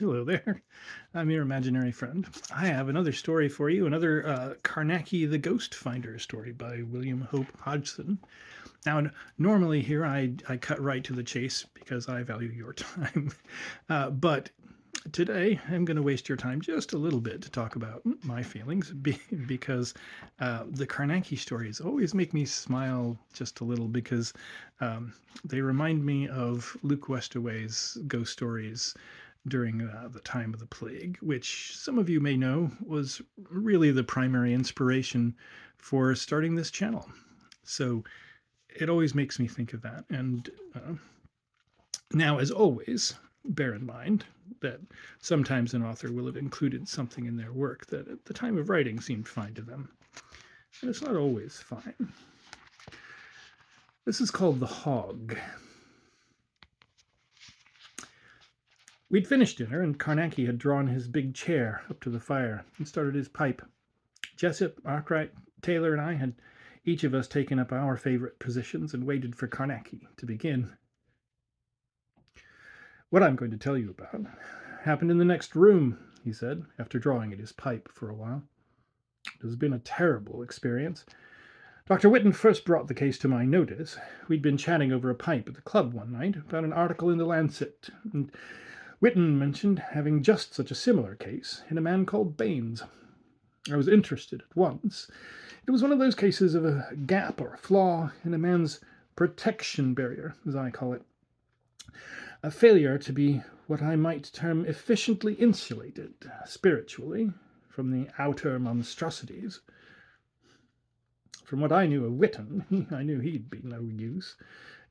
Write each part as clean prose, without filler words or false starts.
Hello there. I'm your imaginary friend. I have another story for you, another Carnacki the Ghost Finder story by William Hope Hodgson. Now, normally here I cut right to the chase because I value your time. But today I'm going to waste your time just a little bit to talk about my feelings because the Carnacki stories always make me smile just a little because they remind me of Luke Westaway's ghost stories during the time of the plague, which some of you may know was really the primary inspiration for starting this channel. So it always makes me think of that. And now, as always, bear in mind that sometimes an author will have included something in their work that at the time of writing seemed fine to them. And it's not always fine. This is called The Hog. We'd finished dinner, and Carnacki had drawn his big chair up to the fire and started his pipe. Jessup, Arkwright, Taylor, and I had each of us taken up our favorite positions and waited for Carnacki to begin. What I'm going to tell you about happened in the next room, he said, after drawing at his pipe for a while. It has been a terrible experience. Dr. Whitten first brought the case to my notice. We'd been chatting over a pipe at the club one night about an article in the Lancet, and Whitten mentioned having just such a similar case in a man called Baines. I was interested at once. It was one of those cases of a gap or a flaw in a man's protection barrier, as I call it. A failure to be what I might term efficiently insulated, spiritually, from the outer monstrosities. From what I knew of Whitten, I knew he'd be no use.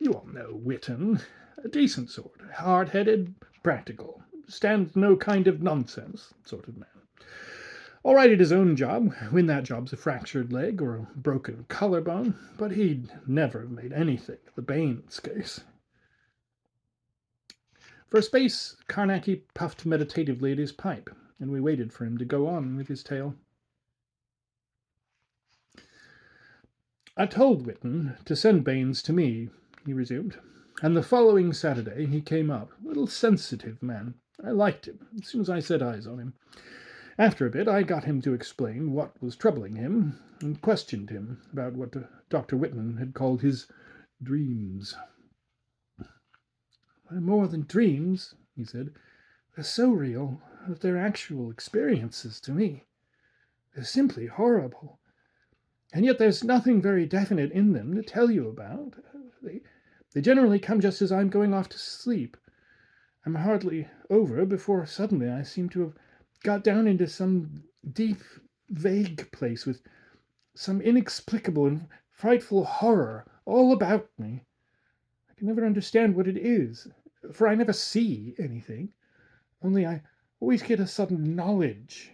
You all know Whitten. A decent sort, hard-headed, practical, stands no kind of nonsense sort of man. All right at his own job, when that job's a fractured leg or a broken collarbone, but he'd never made anything of the Baines case. For a space, Carnacki puffed meditatively at his pipe, and we waited for him to go on with his tale. I told Whitten to send Baines to me, he resumed, and the following Saturday he came up, a little sensitive man. I liked him as soon as I set eyes on him. After a bit, I got him to explain what was troubling him, and questioned him about what Dr. Whitten had called his dreams. They're more than dreams, he said. They're so real that they're actual experiences to me. They're simply horrible. And yet there's nothing very definite in them to tell you about. They generally come just as I'm going off to sleep. I'm hardly over before suddenly I seem to have got down into some deep, vague place with some inexplicable and frightful horror all about me. I can never understand what it is, for I never see anything. Only I always get a sudden knowledge,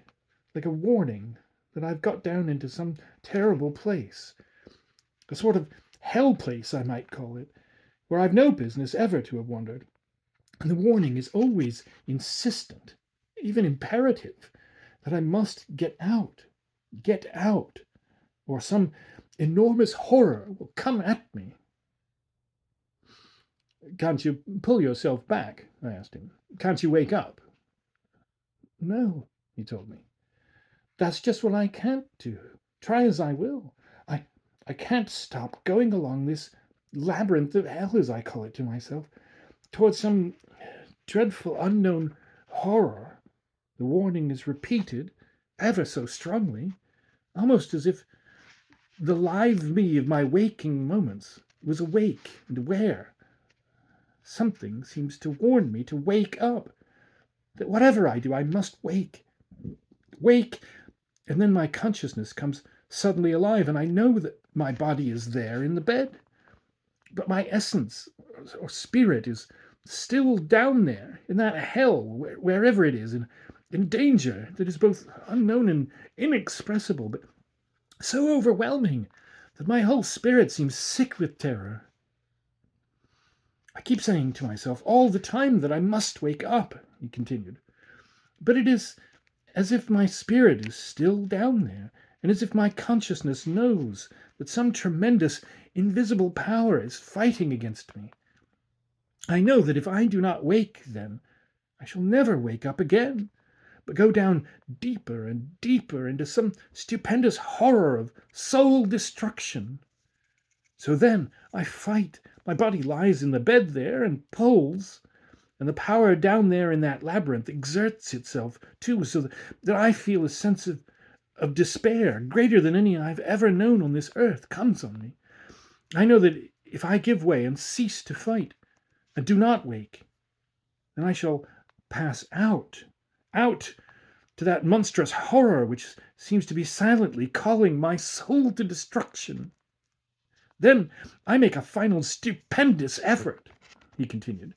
like a warning that I've got down into some terrible place. A sort of hell place, I might call it, where I've no business ever to have wandered. And the warning is always insistent, even imperative, that I must get out, or some enormous horror will come at me. Can't you pull yourself back? I asked him. Can't you wake up? No, he told me. That's just what I can't do, try as I will. I can't stop going along this labyrinth of hell, as I call it to myself, towards some dreadful unknown horror. The warning is repeated ever so strongly, almost as if the live me of my waking moments was awake and aware. Something seems to warn me to wake up, that whatever I do, I must wake, and then my consciousness comes suddenly alive, and I know that my body is there in the bed, but my essence or spirit is still down there in that hell, wherever it is, in danger that is both unknown and inexpressible, but so overwhelming that my whole spirit seems sick with terror. I keep saying to myself all the time that I must wake up, he continued, but it is as if my spirit is still down there, and as if my consciousness knows that some tremendous invisible power is fighting against me. I know that if I do not wake, then I shall never wake up again, but go down deeper and deeper into some stupendous horror of soul destruction. So then I fight. My body lies in the bed there and pulls, and the power down there in that labyrinth exerts itself too, so that I feel a sense of despair greater than any I've ever known on this earth comes on me. I know that if I give way and cease to fight, and do not wake, then I shall pass out to that monstrous horror which seems to be silently calling my soul to destruction. Then I make a final stupendous effort, he continued,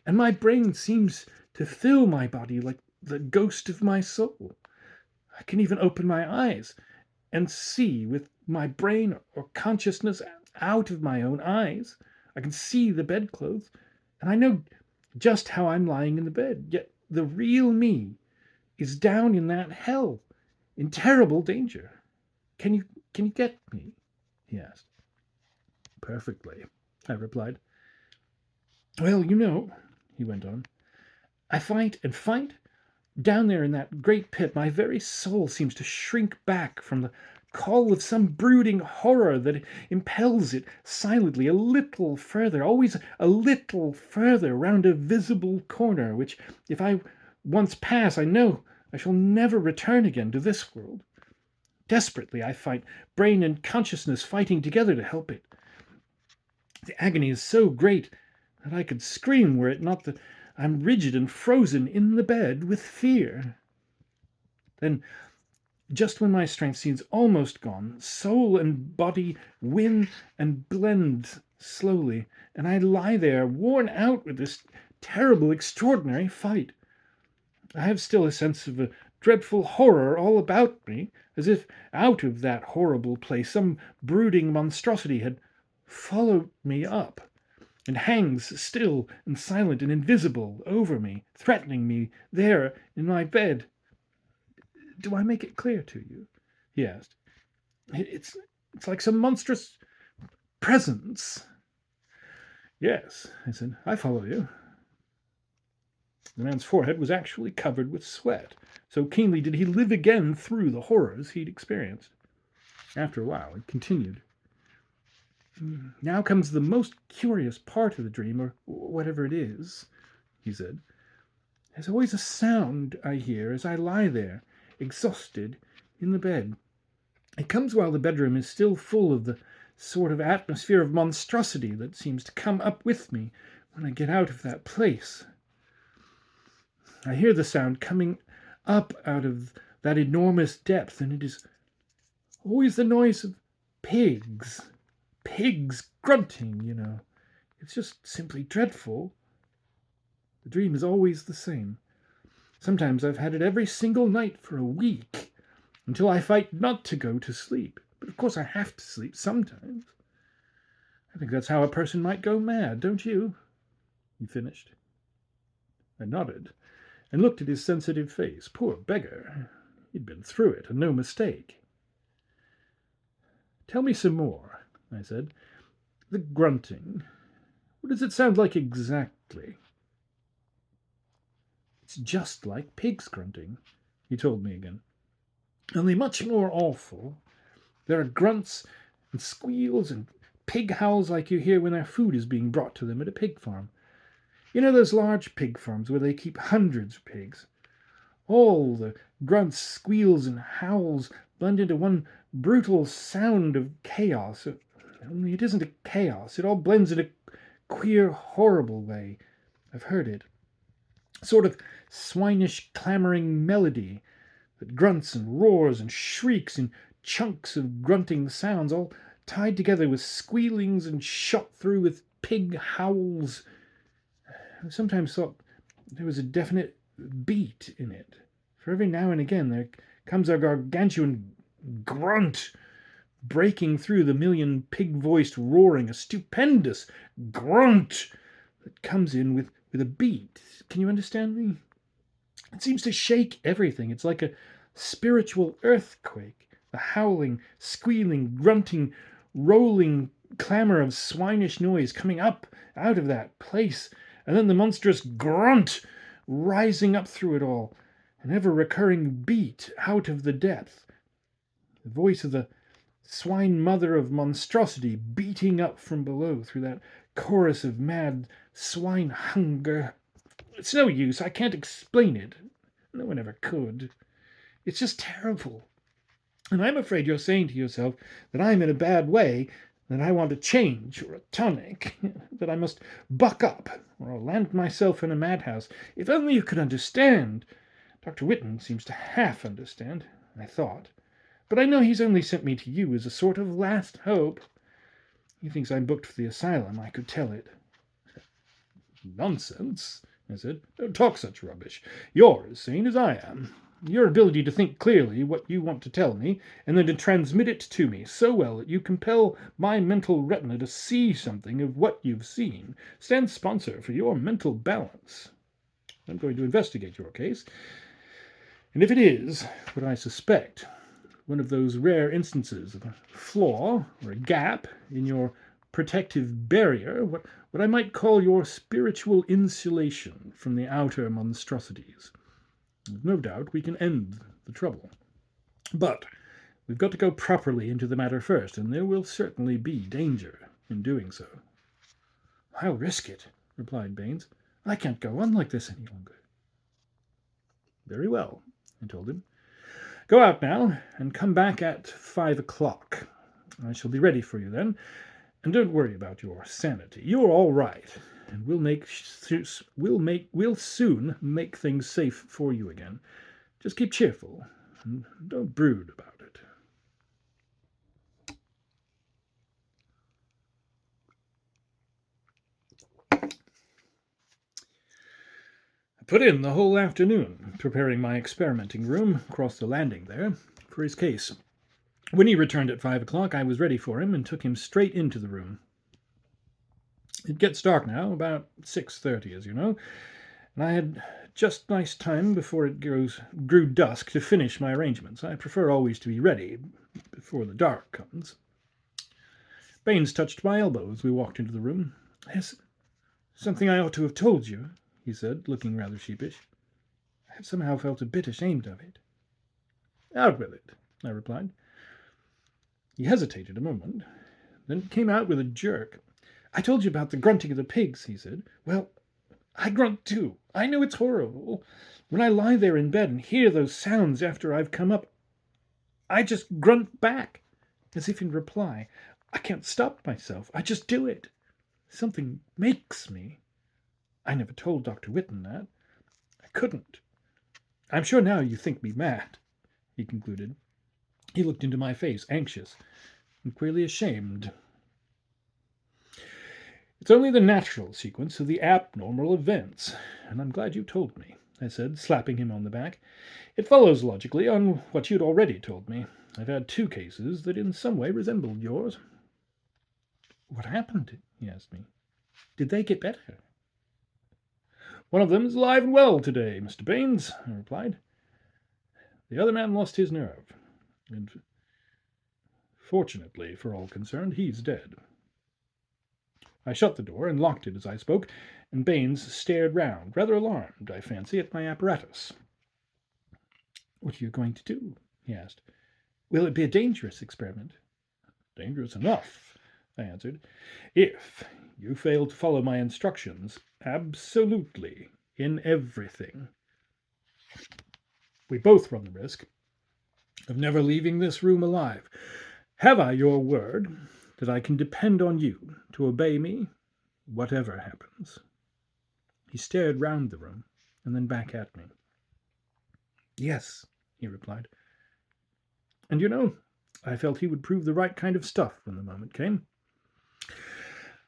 and my brain seems to fill my body like the ghost of my soul. I can even open my eyes and see with my brain or consciousness out of my own eyes. I can see the bedclothes, and I know just how I'm lying in the bed. Yet the real me is down in that hell, in terrible danger. Can you get me? He asked. Perfectly, I replied. Well, he went on, I fight and fight. Down there in that great pit, my very soul seems to shrink back from the call of some brooding horror that impels it silently a little further, always a little further, round a visible corner, which, if I once pass, I know I shall never return again to this world. Desperately I fight, brain and consciousness fighting together to help it. The agony is so great that I could scream were it not that I'm rigid and frozen in the bed with fear. Then, just when my strength seems almost gone, soul and body win and blend slowly, and I lie there worn out with this terrible, extraordinary fight. I have still a sense of a dreadful horror all about me, as if out of that horrible place some brooding monstrosity had followed me up, and hangs still and silent and invisible over me, threatening me there in my bed. Do I make it clear to you? He asked. It's like some monstrous presence. Yes, I said, I follow you. The man's forehead was actually covered with sweat, so keenly did he live again through the horrors he'd experienced. After a while, he continued. Now comes the most curious part of the dream, or whatever it is, he said. There's always a sound I hear as I lie there, exhausted, in the bed. It comes while the bedroom is still full of the sort of atmosphere of monstrosity that seems to come up with me when I get out of that place. I hear the sound coming up out of that enormous depth, and it is always the noise of pigs. Pigs grunting, It's just simply dreadful. The dream is always the same. Sometimes I've had it every single night for a week, until I fight not to go to sleep. But of course I have to sleep sometimes. I think that's how a person might go mad, don't you? He finished. I nodded and looked at his sensitive face. Poor beggar. He'd been through it, and no mistake. Tell me some more, I said. The grunting. What does it sound like exactly? It's just like pigs grunting, he told me again. Only much more awful. There are grunts and squeals and pig howls like you hear when their food is being brought to them at a pig farm. You know those large pig farms where they keep hundreds of pigs? All the grunts, squeals, and howls blend into one brutal sound of chaos. Only it isn't a chaos. It all blends in a queer, horrible way. I've heard it. A sort of swinish, clamoring melody that grunts and roars and shrieks in chunks of grunting sounds, all tied together with squealings and shot through with pig howls. I sometimes thought there was a definite beat in it. For every now and again there comes a gargantuan grunt, breaking through the million pig-voiced roaring, a stupendous grunt that comes in with a beat. Can you understand me? It seems to shake everything. It's like a spiritual earthquake. The howling, squealing, grunting, rolling clamor of swinish noise coming up out of that place, and then the monstrous grunt rising up through it all, an ever-recurring beat out of the depth. The voice of the swine mother of monstrosity beating up from below through that chorus of mad swine hunger. It's no use, I can't explain it. No one ever could. It's just terrible. And I'm afraid you're saying to yourself that I'm in a bad way, that I want a change or a tonic, that I must buck up or I'll land myself in a madhouse. If only you could understand. Dr. Whitten seems to half understand, I thought. But I know he's only sent me to you as a sort of last hope. He thinks I'm booked for the asylum, I could tell it. Nonsense, I said. Don't talk such rubbish. You're as sane as I am. Your ability to think clearly what you want to tell me, and then to transmit it to me so well that you compel my mental retina to see something of what you've seen, stands sponsor for your mental balance. I'm going to investigate your case, and if it is what I suspect, one of those rare instances of a flaw or a gap in your protective barrier, what I might call your spiritual insulation from the outer monstrosities. With no doubt we can end the trouble. But we've got to go properly into the matter first, and there will certainly be danger in doing so. I'll risk it, replied Baines. I can't go on like this any longer. Very well, I told him. Go out now and come back at 5 o'clock. I shall be ready for you then, and don't worry about your sanity. You're all right, and we'll soon make things safe for you again. Just keep cheerful and don't brood about it. I put in the whole afternoon preparing my experimenting room across the landing there for his case. When he returned at 5 o'clock, I was ready for him and took him straight into the room. It gets dark now, about 6:30, as you know, and I had just nice time before it grew dusk to finish my arrangements. I prefer always to be ready before the dark comes. Baines touched my elbow as we walked into the room. Yes, something I ought to have told you, he said, looking rather sheepish. I have somehow felt a bit ashamed of it. Out with it, I replied. He hesitated a moment, then came out with a jerk. I told you about the grunting of the pigs, he said. Well, I grunt too. I know it's horrible. When I lie there in bed and hear those sounds after I've come up, I just grunt back, as if in reply. I can't stop myself. I just do it. Something makes me. I never told Dr. Whitten that. I couldn't. I'm sure now you think me mad, he concluded. He looked into my face, anxious and queerly ashamed. It's only the natural sequence of the abnormal events, and I'm glad you told me, I said, slapping him on the back. It follows logically on what you'd already told me. I've had 2 cases that in some way resembled yours. What happened? He asked me. Did they get better? One of them is alive and well today, Mr. Baines, I replied. The other man lost his nerve, and fortunately for all concerned, he's dead. I shut the door and locked it as I spoke, and Baines stared round, rather alarmed, I fancy, at my apparatus. What are you going to do? He asked. Will it be a dangerous experiment? Dangerous enough, I answered. If you fail to follow my instructions, absolutely, in everything. We both run the risk of never leaving this room alive. Have I your word that I can depend on you to obey me, whatever happens? He stared round the room and then back at me. Yes, he replied. And you know, I felt he would prove the right kind of stuff when the moment came.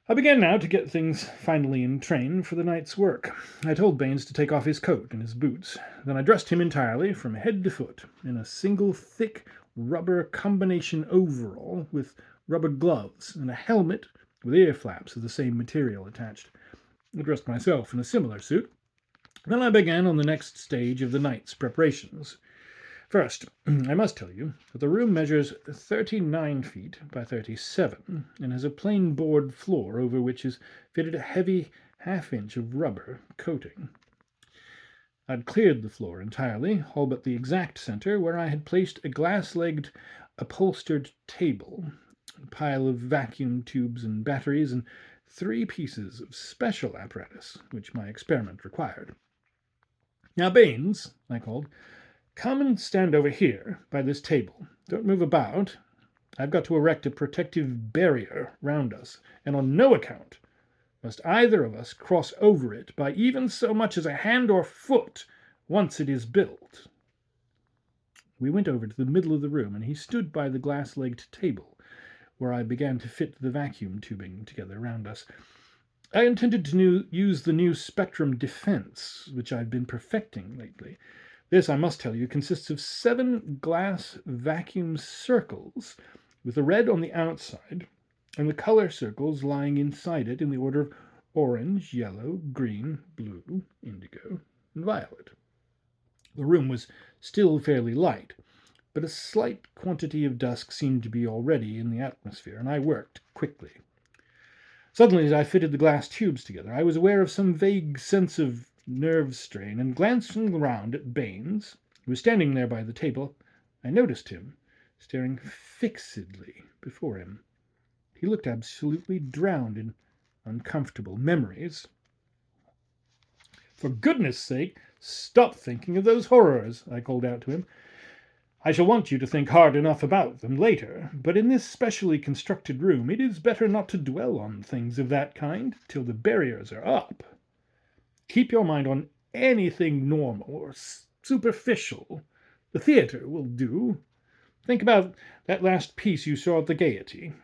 I began now to get things finally in train for the night's work. I told Baines to take off his coat and his boots. Then I dressed him entirely from head to foot in a single thick rubber combination overall with rubber gloves and a helmet with ear flaps of the same material attached. I dressed myself in a similar suit. Then I began on the next stage of the night's preparations. First, I must tell you that the room measures 39 feet by 37 and has a plain board floor over which is fitted a heavy half-inch of rubber coating. I'd cleared the floor entirely, all but the exact center, where I had placed a glass-legged, upholstered table, a pile of vacuum tubes and batteries, and 3 pieces of special apparatus which my experiment required. "Now, Baines," I called, "come and stand over here by this table. Don't move about. I've got to erect a protective barrier round us, and on no account must either of us cross over it by even so much as a hand or foot once it is built." We went over to the middle of the room, and he stood by the glass-legged table, where I began to fit the vacuum tubing together round us. I intended to use the new spectrum defense, which I've been perfecting lately. This, I must tell you, consists of 7 glass vacuum circles, with the red on the outside, and the color circles lying inside it in the order of orange, yellow, green, blue, indigo, and violet. The room was still fairly light, but a slight quantity of dusk seemed to be already in the atmosphere, and I worked quickly. Suddenly, as I fitted the glass tubes together, I was aware of some vague sense of nerve strain, and glancing round at Baines, who was standing there by the table, I noticed him staring fixedly before him. He looked absolutely drowned in uncomfortable memories. "For goodness' sake, stop thinking of those horrors," I called out to him. "I shall want you to think hard enough about them later, but in this specially constructed room it is better not to dwell on things of that kind till the barriers are up. Keep your mind on anything normal or superficial. The theatre will do. Think about that last piece you saw at the Gaiety.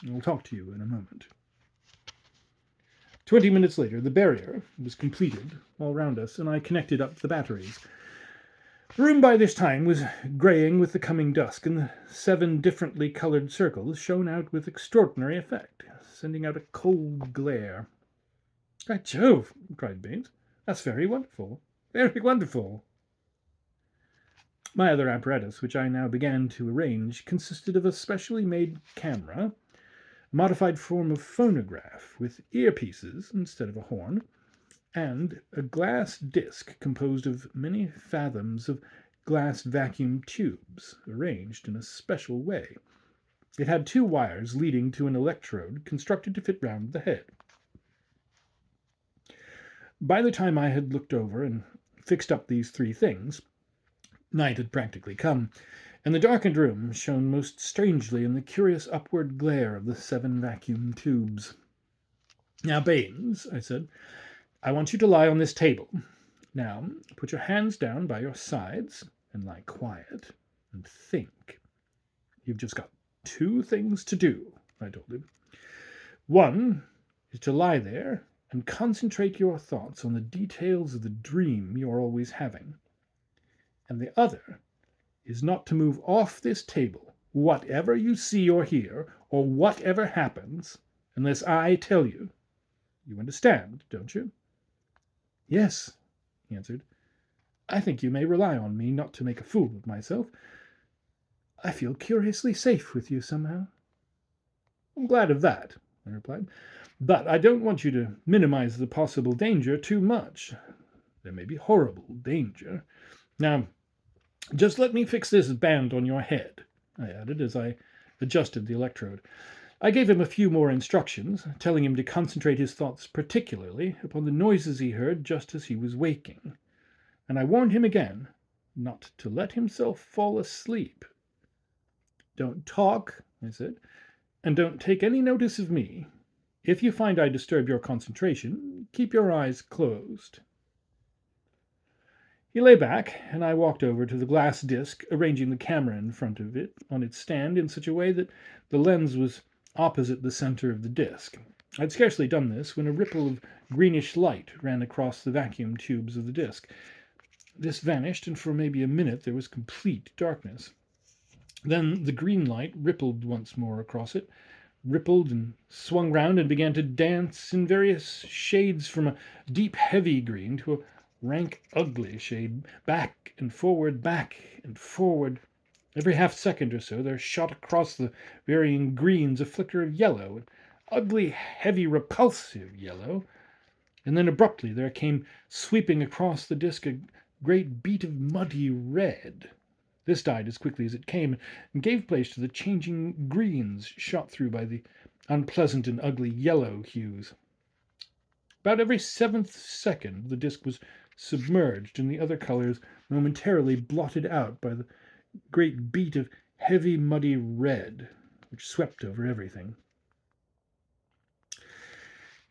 I'll talk to you in a moment." 20 minutes later, the barrier was completed all round us, and I connected up the batteries. The room by this time was graying with the coming dusk, and the 7 differently colored circles shone out with extraordinary effect, sending out a cold glare. "By Jove!" cried Baines. "That's very wonderful. Very wonderful." My other apparatus, which I now began to arrange, consisted of a specially made camera, a modified form of phonograph with earpieces instead of a horn, and a glass disc composed of many fathoms of glass vacuum tubes arranged in a special way. It had 2 wires leading to an electrode constructed to fit round the head. By the time I had looked over and fixed up these 3 things, night had practically come, and the darkened room shone most strangely in the curious upward glare of the 7 vacuum tubes. "Now, Baines," I said, "I want you to lie on this table. Now, put your hands down by your sides and lie quiet and think. You've just got 2 things to do," I told him. "One is to lie there and concentrate your thoughts on the details of the dream you're always having. And the other is not to move off this table, whatever you see or hear, or whatever happens, unless I tell you. You understand, don't you?" "Yes," he answered. "I think you may rely on me not to make a fool of myself. I feel curiously safe with you somehow." "I'm glad of that," I replied. "But I don't want you to minimize the possible danger too much. There may be horrible danger. Now, just let me fix this band on your head," I added as I adjusted the electrode. I gave him a few more instructions, telling him to concentrate his thoughts particularly upon the noises he heard just as he was waking, and I warned him again not to let himself fall asleep. "Don't talk," I said, "and don't take any notice of me. If you find I disturb your concentration, keep your eyes closed." He lay back, and I walked over to the glass disc, arranging the camera in front of it on its stand in such a way that the lens was opposite the center of the disc. I'd scarcely done this when a ripple of greenish light ran across the vacuum tubes of the disc. This vanished, and for maybe a minute there was complete darkness. Then the green light rippled once more across it, rippled and swung round and began to dance in various shades from a deep heavy green to a rank ugly shade, back and forward, back and forward. Every half second or so there shot across the varying greens a flicker of yellow, an ugly, heavy, repulsive yellow, and then abruptly there came sweeping across the disc a great bead of muddy red. This died as quickly as it came, and gave place to the changing greens shot through by the unpleasant and ugly yellow hues. About every 7th second the disk was submerged, and the other colors momentarily blotted out by the great beat of heavy muddy red, which swept over everything.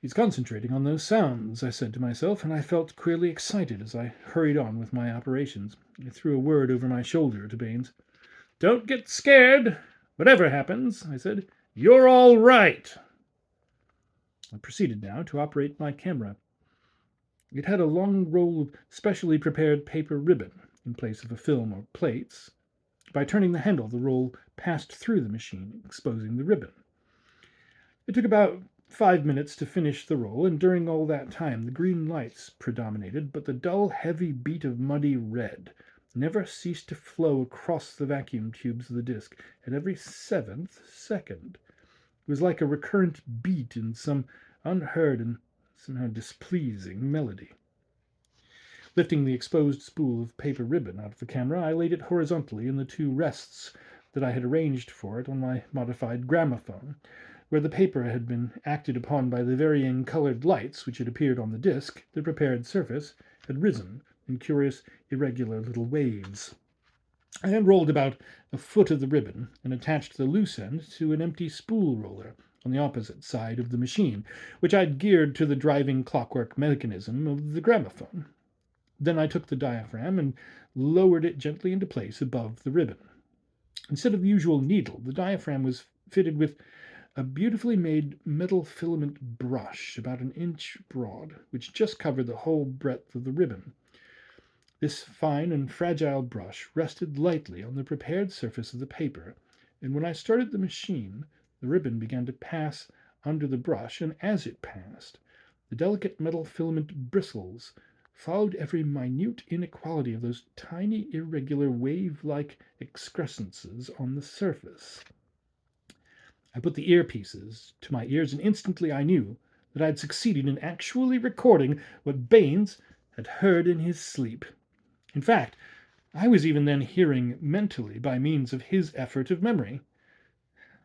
He's concentrating on those sounds, I said to myself, and I felt queerly excited as I hurried on with my operations. I threw a word over my shoulder to Baines. "Don't get scared. Whatever happens," I said, "you're all right." I proceeded now to operate my camera. It had a long roll of specially prepared paper ribbon in place of a film or plates. By turning the handle, the roll passed through the machine, exposing the ribbon. It took about 5 minutes to finish the roll, and during all that time the green lights predominated, but the dull, heavy beat of muddy red never ceased to flow across the vacuum tubes of the disk at every 7th second. It was like a recurrent beat in some unheard and somehow displeasing melody. Lifting the exposed spool of paper ribbon out of the camera, I laid it horizontally in the 2 rests that I had arranged for it on my modified gramophone, where the paper had been acted upon by the varying colored lights which had appeared on the disk. The prepared surface had risen in curious, irregular little waves. I unrolled about a foot of the ribbon and attached the loose end to an empty spool roller on the opposite side of the machine, which I'd geared to the driving clockwork mechanism of the gramophone. Then I took the diaphragm and lowered it gently into place above the ribbon. Instead of the usual needle, the diaphragm was fitted with a beautifully made metal filament brush about an inch broad, which just covered the whole breadth of the ribbon. This fine and fragile brush rested lightly on the prepared surface of the paper, and when I started the machine, the ribbon began to pass under the brush, and as it passed, the delicate metal filament bristles followed every minute inequality of those tiny, irregular, wave-like excrescences on the surface. I put the earpieces to my ears, and instantly I knew that I had succeeded in actually recording what Baines had heard in his sleep. In fact, I was even then hearing mentally by means of his effort of memory.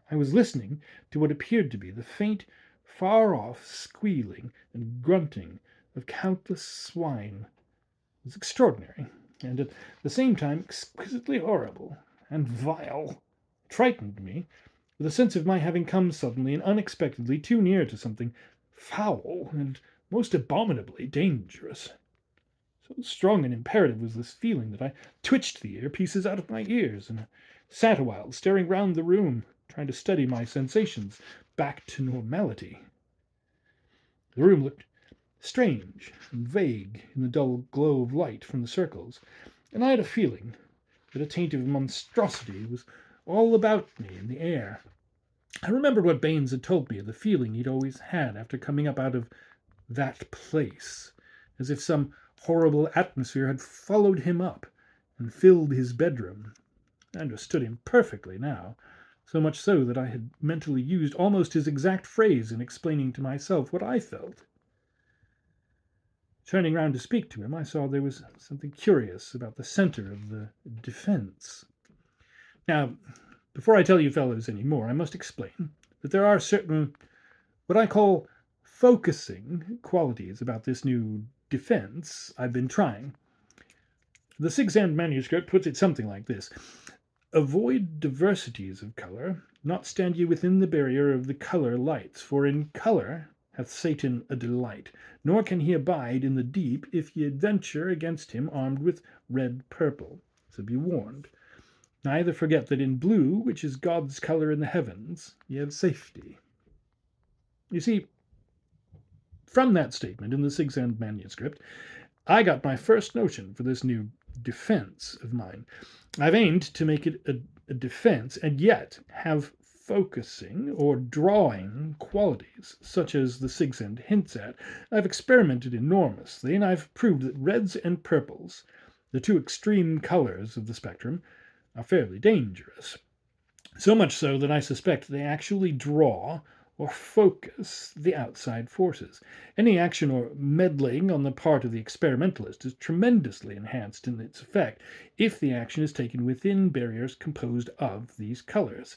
I was listening to what appeared to be the faint, far-off squealing and grunting of countless swine. It was extraordinary, and at the same time exquisitely horrible and vile. It frightened me, with a sense of my having come suddenly and unexpectedly too near to something foul and most abominably dangerous. So strong and imperative was this feeling that I twitched the earpieces out of my ears and sat a while staring round the room, trying to steady my sensations back to normality. The room looked strange and vague in the dull glow of light from the circles, and I had a feeling that a taint of monstrosity was all about me in the air. I remembered what Baines had told me of the feeling he'd always had after coming up out of that place, as if some horrible atmosphere had followed him up and filled his bedroom. I understood him perfectly now, so much so that I had mentally used almost his exact phrase in explaining to myself what I felt. Turning round to speak to him, I saw there was something curious about the center of the defense. Now, before I tell you fellows any more, I must explain that there are certain, what I call focusing qualities about this new defense I've been trying. The Six-End manuscript puts it something like this: avoid diversities of color, not stand ye within the barrier of the color lights, for in color hath Satan a delight, nor can he abide in the deep if ye adventure against him armed with red purple. So be warned. Neither forget that in blue, which is God's color in the heavens, ye have safety. You see, from that statement in the Six-End manuscript, I got my first notion for this new defense of mine. I've aimed to make it a defense and yet have focusing or drawing qualities, such as the Six-End hints at. I've experimented enormously, and I've proved that reds and purples, the 2 extreme colors of the spectrum, are fairly dangerous. So much so that I suspect they actually draw or focus the outside forces. Any action or meddling on the part of the experimentalist is tremendously enhanced in its effect if the action is taken within barriers composed of these colors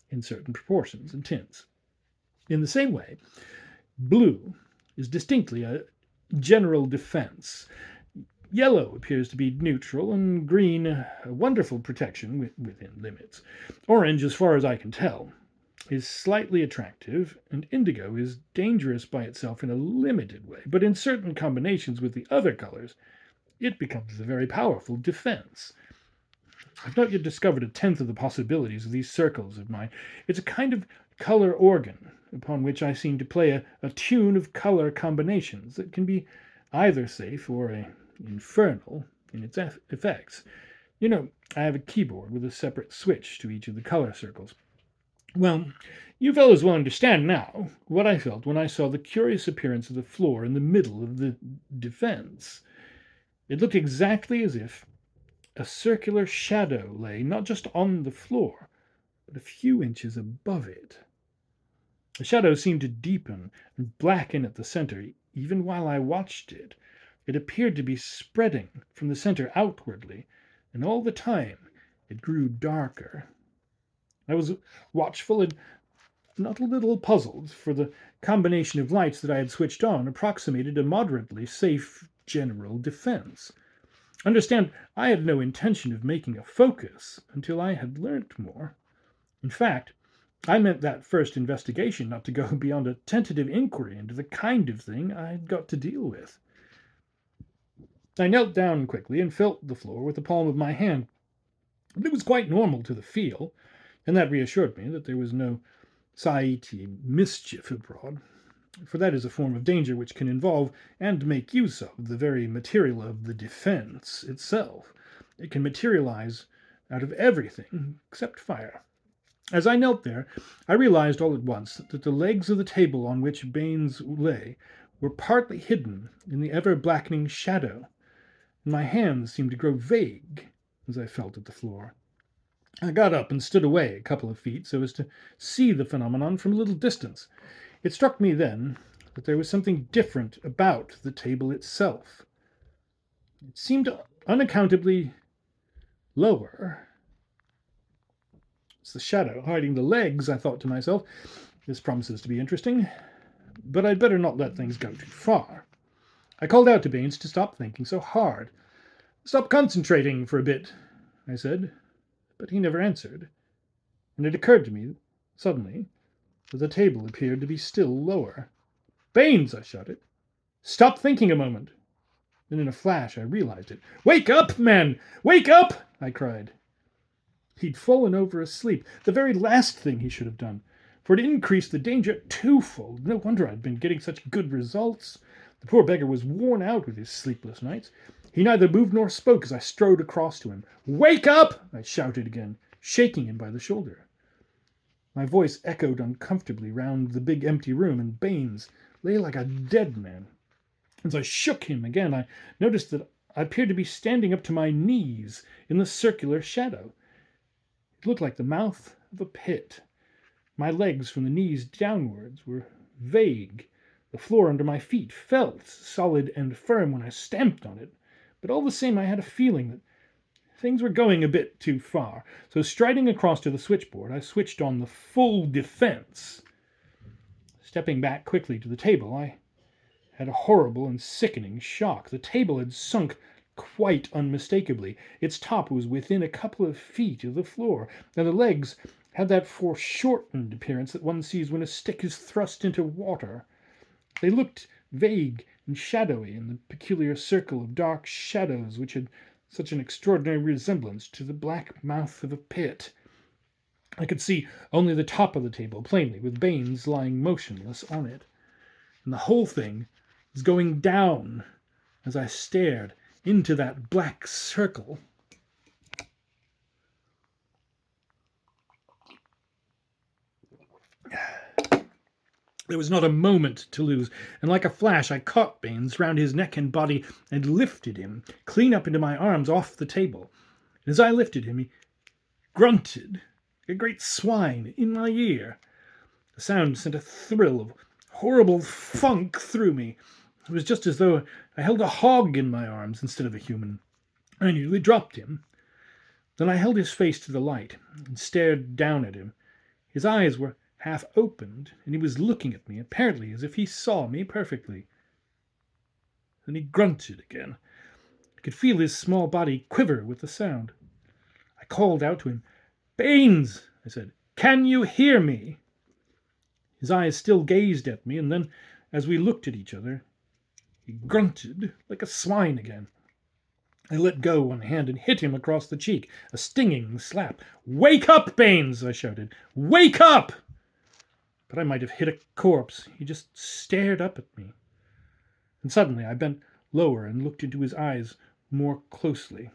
in certain proportions and tints. In the same way, blue is distinctly a general defense. Yellow appears to be neutral, and green a wonderful protection within limits. Orange, as far as I can tell, is slightly attractive, and indigo is dangerous by itself in a limited way, but in certain combinations with the other colors, it becomes a very powerful defense. I've not yet discovered a tenth of the possibilities of these circles of mine. It's a kind of color organ upon which I seem to play a tune of color combinations that can be either safe or infernal in its effects. You know, I have a keyboard with a separate switch to each of the color circles. Well, you fellows will understand now what I felt when I saw the curious appearance of the floor in the middle of the defense. It looked exactly as if a circular shadow lay not just on the floor, but a few inches above it. The shadow seemed to deepen and blacken at the center, even while I watched it. It appeared to be spreading from the center outwardly, and all the time it grew darker. I was watchful and not a little puzzled, for the combination of lights that I had switched on approximated a moderately safe general defense. Understand, I had no intention of making a focus until I had learnt more. In fact, I meant that first investigation not to go beyond a tentative inquiry into the kind of thing I had got to deal with. I knelt down quickly and felt the floor with the palm of my hand. But it was quite normal to the feel, and that reassured me that there was no scieti mischief abroad, for that is a form of danger which can involve and make use of the very material of the defense itself. It can materialize out of everything except fire. As I knelt there, I realized all at once that the legs of the table on which Baines lay were partly hidden in the ever-blackening shadow, and my hands seemed to grow vague as I felt at the floor. I got up and stood away a couple of feet so as to see the phenomenon from a little distance. It struck me then that there was something different about the table itself. It seemed unaccountably lower. It's the shadow hiding the legs, I thought to myself. This promises to be interesting, but I'd better not let things go too far. I called out to Baines to stop thinking so hard. "Stop concentrating for a bit," I said, but he never answered, and it occurred to me suddenly that the table appeared to be still lower. "Baines!" I shouted. "Stop thinking a moment." Then in a flash I realized it. "Wake up, man! Wake up!" I cried. He'd fallen over asleep, the very last thing he should have done, for it increased the danger twofold. No wonder I'd been getting such good results. The poor beggar was worn out with his sleepless nights. He neither moved nor spoke as I strode across to him. "Wake up!" I shouted again, shaking him by the shoulder. My voice echoed uncomfortably round the big empty room, and Baines lay like a dead man. As I shook him again, I noticed that I appeared to be standing up to my knees in the circular shadow. It looked like the mouth of a pit. My legs from the knees downwards were vague. The floor under my feet felt solid and firm when I stamped on it, but all the same I had a feeling that things were going a bit too far. So striding across to the switchboard, I switched on the full defense. Stepping back quickly to the table, I had a horrible and sickening shock. The table had sunk quite unmistakably. Its top was within a couple of feet of the floor, and the legs had that foreshortened appearance that one sees when a stick is thrust into water. They looked vague and shadowy in the peculiar circle of dark shadows which had such an extraordinary resemblance to the black mouth of a pit. I could see only the top of the table plainly, with Baines lying motionless on it. And the whole thing was going down as I stared into that black circle. There was not a moment to lose, and like a flash I caught Baines round his neck and body and lifted him clean up into my arms off the table. And as I lifted him, he grunted like a great swine in my ear. The sound sent a thrill of horrible funk through me. It was just as though I held a hog in my arms instead of a human. I nearly dropped him. Then I held his face to the light and stared down at him. His eyes were half opened, and he was looking at me, apparently as if he saw me perfectly. Then he grunted again. I could feel his small body quiver with the sound. I called out to him. "Baines," I said, "can you hear me?" His eyes still gazed at me, and then, as we looked at each other, he grunted like a swine again. I let go one hand and hit him across the cheek, a stinging slap. "Wake up, Baines!" I shouted. "Wake up!" But I might have hit a corpse. He just stared up at me. And suddenly I bent lower and looked into his eyes more closely.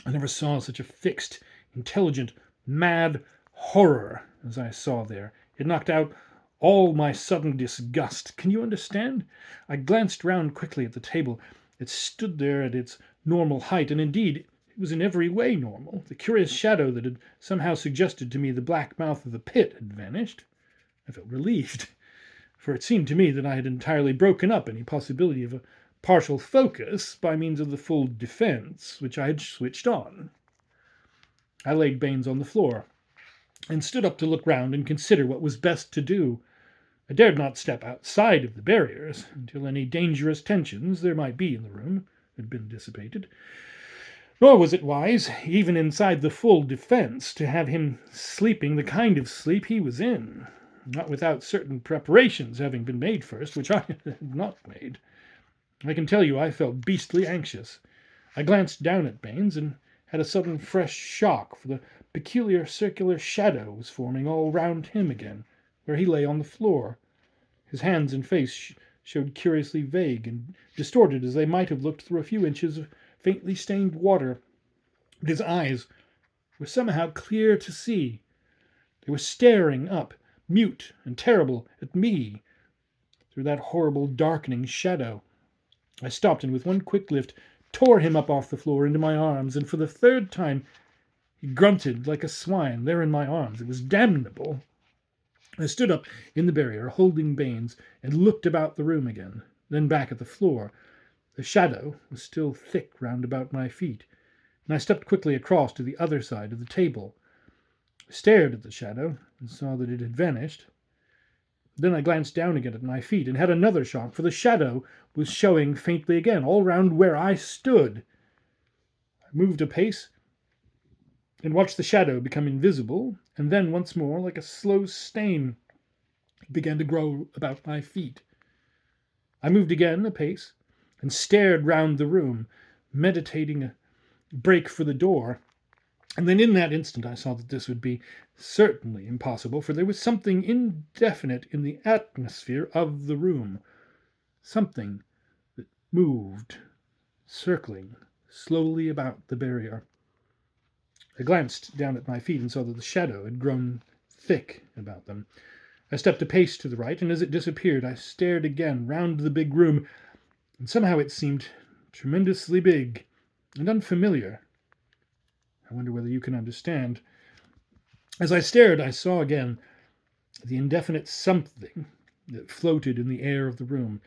I never saw such a fixed, intelligent, mad horror as I saw there. It knocked out all my sudden disgust. Can you understand? I glanced round quickly at the table. It stood there at its normal height, and indeed it was in every way normal. The curious shadow that had somehow suggested to me the black mouth of the pit had vanished. I felt relieved, for it seemed to me that I had entirely broken up any possibility of a partial focus by means of the full defense which I had switched on. I laid Baines on the floor and stood up to look round and consider what was best to do. I dared not step outside of the barriers until any dangerous tensions there might be in the room had been dissipated. Nor was it wise, even inside the full defense, to have him sleeping the kind of sleep he was in, not without certain preparations having been made first, which I had not made. I can tell you I felt beastly anxious. I glanced down at Baines and had a sudden fresh shock, for the peculiar circular shadow was forming all round him again, where he lay on the floor. His hands and face showed curiously vague and distorted, as they might have looked through a few inches of faintly stained water. But his eyes were somehow clear to see. They were staring up, mute and terrible, at me through that horrible darkening shadow. I stopped and with one quick lift tore him up off the floor into my arms, and for the third time he grunted like a swine there in my arms. It was damnable. I stood up in the barrier, holding Baines, and looked about the room again, then back at the floor. The shadow was still thick round about my feet, and I stepped quickly across to the other side of the table. I stared at the shadow and saw that it had vanished. Then I glanced down again at my feet and had another shock, for the shadow was showing faintly again, all round where I stood. I moved a pace and watched the shadow become invisible, and then once more, like a slow stain, it began to grow about my feet. I moved again a pace and stared round the room, meditating a break for the door. And then in that instant I saw that this would be certainly impossible, for there was something indefinite in the atmosphere of the room, something that moved, circling slowly about the barrier. I glanced down at my feet and saw that the shadow had grown thick about them. I stepped a pace to the right, and as it disappeared, I stared again round the big room, and somehow it seemed tremendously big and unfamiliar. I wonder whether you can understand. As I stared, I saw again the indefinite something that floated in the air of the room.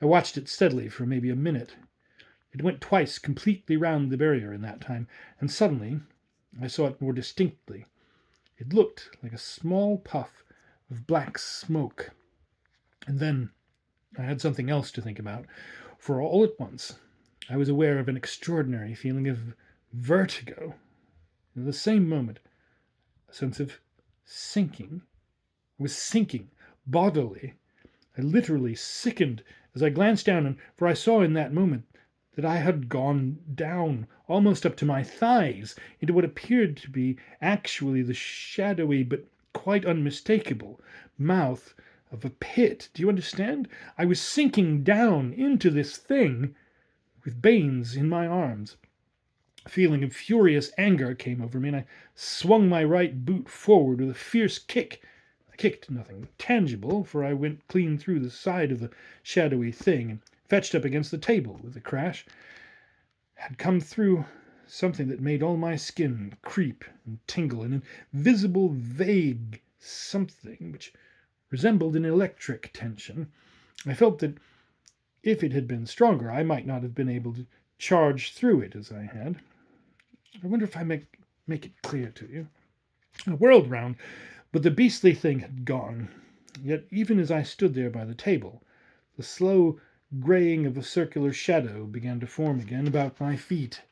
I watched it steadily for maybe a minute. It went twice completely round the barrier in that time, and suddenly I saw it more distinctly. It looked like a small puff of black smoke. And then I had something else to think about, for all at once I was aware of an extraordinary feeling of vertigo. In the same moment, a sense of sinking. I was sinking bodily. I literally sickened as I glanced down, for I saw in that moment that I had gone down almost up to my thighs into what appeared to be actually the shadowy but quite unmistakable mouth of a pit. Do you understand? I was sinking down into this thing with Baines in my arms. A feeling of furious anger came over me, and I swung my right boot forward with a fierce kick. I kicked nothing tangible, for I went clean through the side of the shadowy thing and fetched up against the table with a crash. Had come through something that made all my skin creep and tingle, an invisible, vague something which resembled an electric tension. I felt that if it had been stronger, I might not have been able to charge through it as I had. I wonder if I make it clear to you. I whirled round, but the beastly thing had gone. Yet even as I stood there by the table, the slow graying of a circular shadow began to form again about my feet.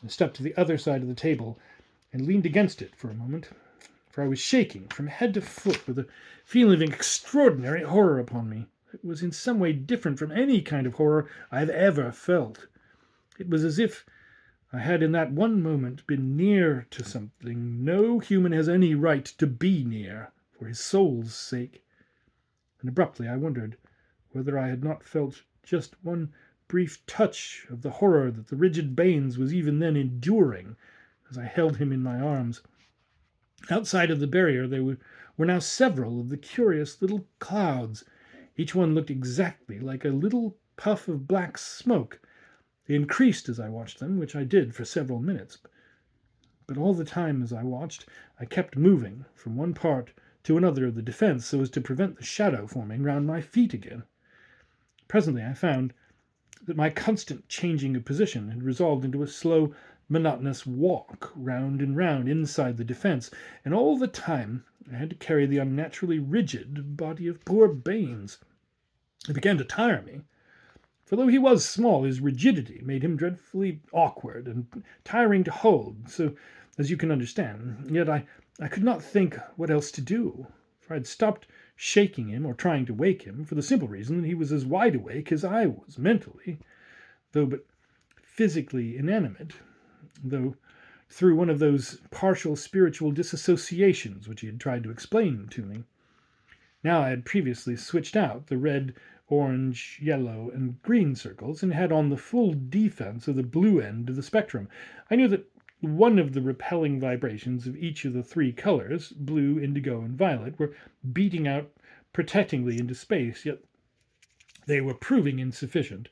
I stepped to the other side of the table and leaned against it for a moment, for I was shaking from head to foot with a feeling of extraordinary horror upon me. It was in some way different from any kind of horror I have ever felt. It was as if I had in that one moment been near to something no human has any right to be near for his soul's sake. And abruptly I wondered whether I had not felt just one brief touch of the horror that the rigid Baines was even then enduring as I held him in my arms. Outside of the barrier there were now several of the curious little clouds. Each one looked exactly like a little puff of black smoke. They increased as I watched them, which I did for several minutes. But all the time as I watched, I kept moving from one part to another of the defense so as to prevent the shadow forming round my feet again. Presently I found that my constant changing of position had resolved into a slow, monotonous walk round and round inside the defense, and all the time I had to carry the unnaturally rigid body of poor Baines. It began to tire me. For though he was small, his rigidity made him dreadfully awkward and tiring to hold, so as you can understand. Yet I could not think what else to do, for I had stopped shaking him or trying to wake him for the simple reason that he was as wide awake as I was mentally, though but physically inanimate, though through one of those partial spiritual disassociations which he had tried to explain to me. Now I had previously switched out the red, orange, yellow, and green circles, and had on the full defense of the blue end of the spectrum. I knew that one of the repelling vibrations of each of the three colors, blue, indigo, and violet, were beating out protectingly into space, yet they were proving insufficient,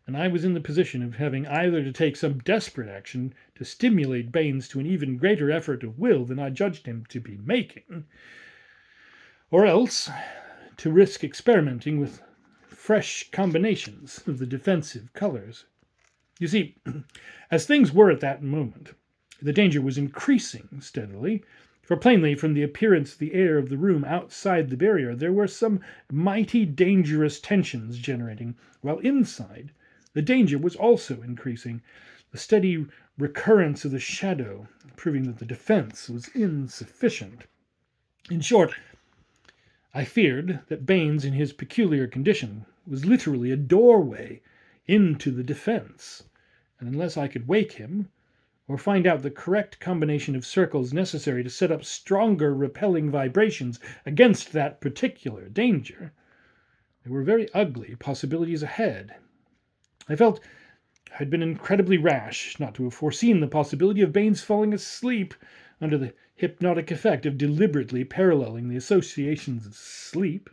and I was in the position of having either to take some desperate action to stimulate Baines to an even greater effort of will than I judged him to be making, or else to risk experimenting with fresh combinations of the defensive colors. You see, as things were at that moment, the danger was increasing steadily, for plainly from the appearance of the air of the room outside the barrier there were some mighty dangerous tensions generating, while inside the danger was also increasing, the steady recurrence of the shadow proving that the defense was insufficient. In short, I feared that Baines, in his peculiar condition, was literally a doorway into the defense, and unless I could wake him, or find out the correct combination of circles necessary to set up stronger repelling vibrations against that particular danger, there were very ugly possibilities ahead. I felt I had been incredibly rash not to have foreseen the possibility of Baines falling asleep under the hypnotic effect of deliberately paralleling the associations of sleep.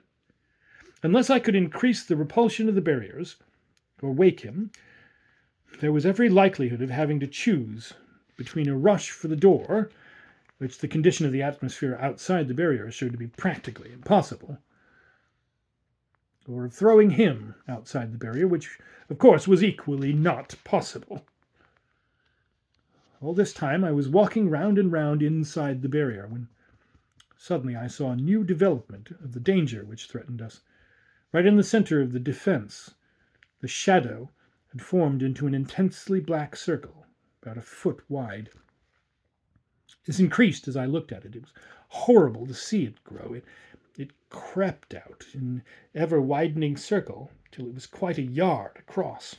Unless I could increase the repulsion of the barriers, or wake him, there was every likelihood of having to choose between a rush for the door, which the condition of the atmosphere outside the barrier showed to be practically impossible, or of throwing him outside the barrier, which, of course, was equally not possible. All this time I was walking round and round inside the barrier, when suddenly I saw a new development of the danger which threatened us. Right in the center of the defense, the shadow had formed into an intensely black circle, about a foot wide. This increased as I looked at it. It was horrible to see it grow. It crept out in an ever-widening circle till it was quite a yard across.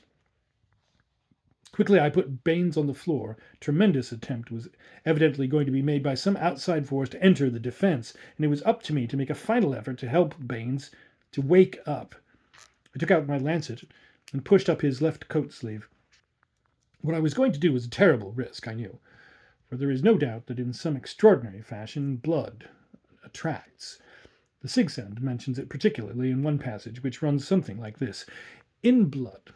Quickly I put Baines on the floor. A tremendous attempt was evidently going to be made by some outside force to enter the defense, and it was up to me to make a final effort to help Baines to wake up. I took out my lancet and pushed up his left coat sleeve. What I was going to do was a terrible risk, I knew, for there is no doubt that in some extraordinary fashion blood attracts. The Sigsand mentions it particularly in one passage, which runs something like this: "In blood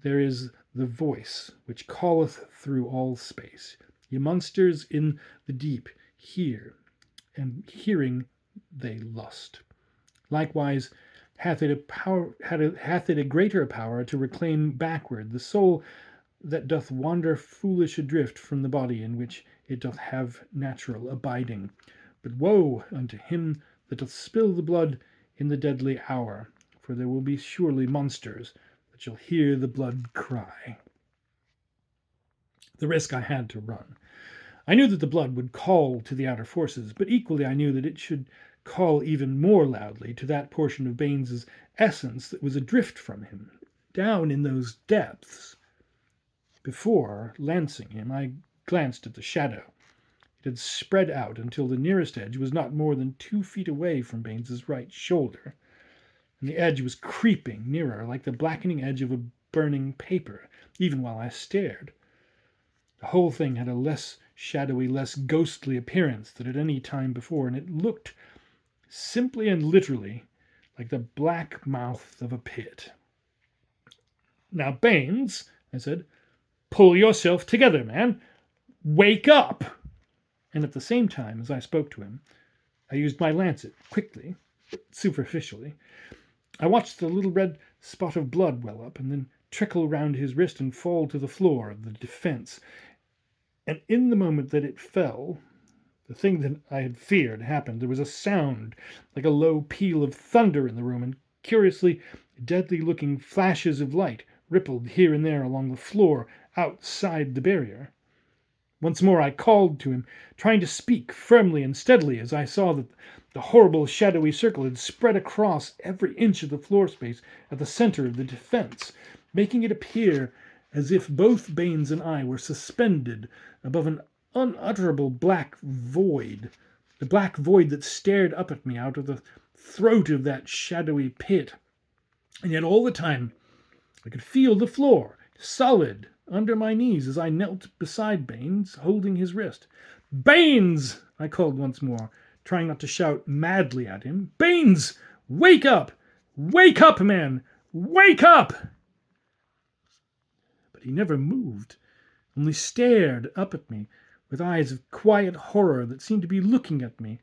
there is the voice which calleth through all space. Ye monsters in the deep, hear. and hearing they lust. Likewise hath it a greater power to reclaim backward the soul that doth wander foolish adrift from the body in which it doth have natural abiding. But woe unto him that doth spill the blood in the deadly hour, for there will be surely monsters that shall hear the blood cry. The risk I had to run. I knew that the blood would call to the outer forces, but equally I knew that it should call even more loudly to that portion of Baines's essence that was adrift from him, down in those depths. Before lancing him, I glanced at the shadow. It had spread out until the nearest edge was not more than 2 feet away from Baines's right shoulder, and the edge was creeping nearer like the blackening edge of a burning paper, even while I stared. The whole thing had a less shadowy, less ghostly appearance than at any time before, and it looked simply and literally like the black mouth of a pit. "Now, Baines," I said, "pull yourself together, man. Wake up!" And at the same time as I spoke to him, I used my lancet quickly, superficially. I watched the little red spot of blood well up and then trickle round his wrist and fall to the floor of the defense. And in the moment that it fell, the thing that I had feared happened. There was a sound like a low peal of thunder in the room, and curiously deadly-looking flashes of light rippled here and there along the floor outside the barrier. Once more I called to him, trying to speak firmly and steadily, as I saw that the horrible shadowy circle had spread across every inch of the floor space at the center of the defense, making it appear as if both Baines and I were suspended above an unutterable black void, the black void that stared up at me out of the throat of that shadowy pit. And yet all the time I could feel the floor solid under my knees as I knelt beside Baines, holding his wrist. "Baines!" I called once more, trying not to shout madly at him. "Baines! Wake up! Wake up, man! Wake up!" But he never moved, only stared up at me with eyes of quiet horror that seemed to be looking at me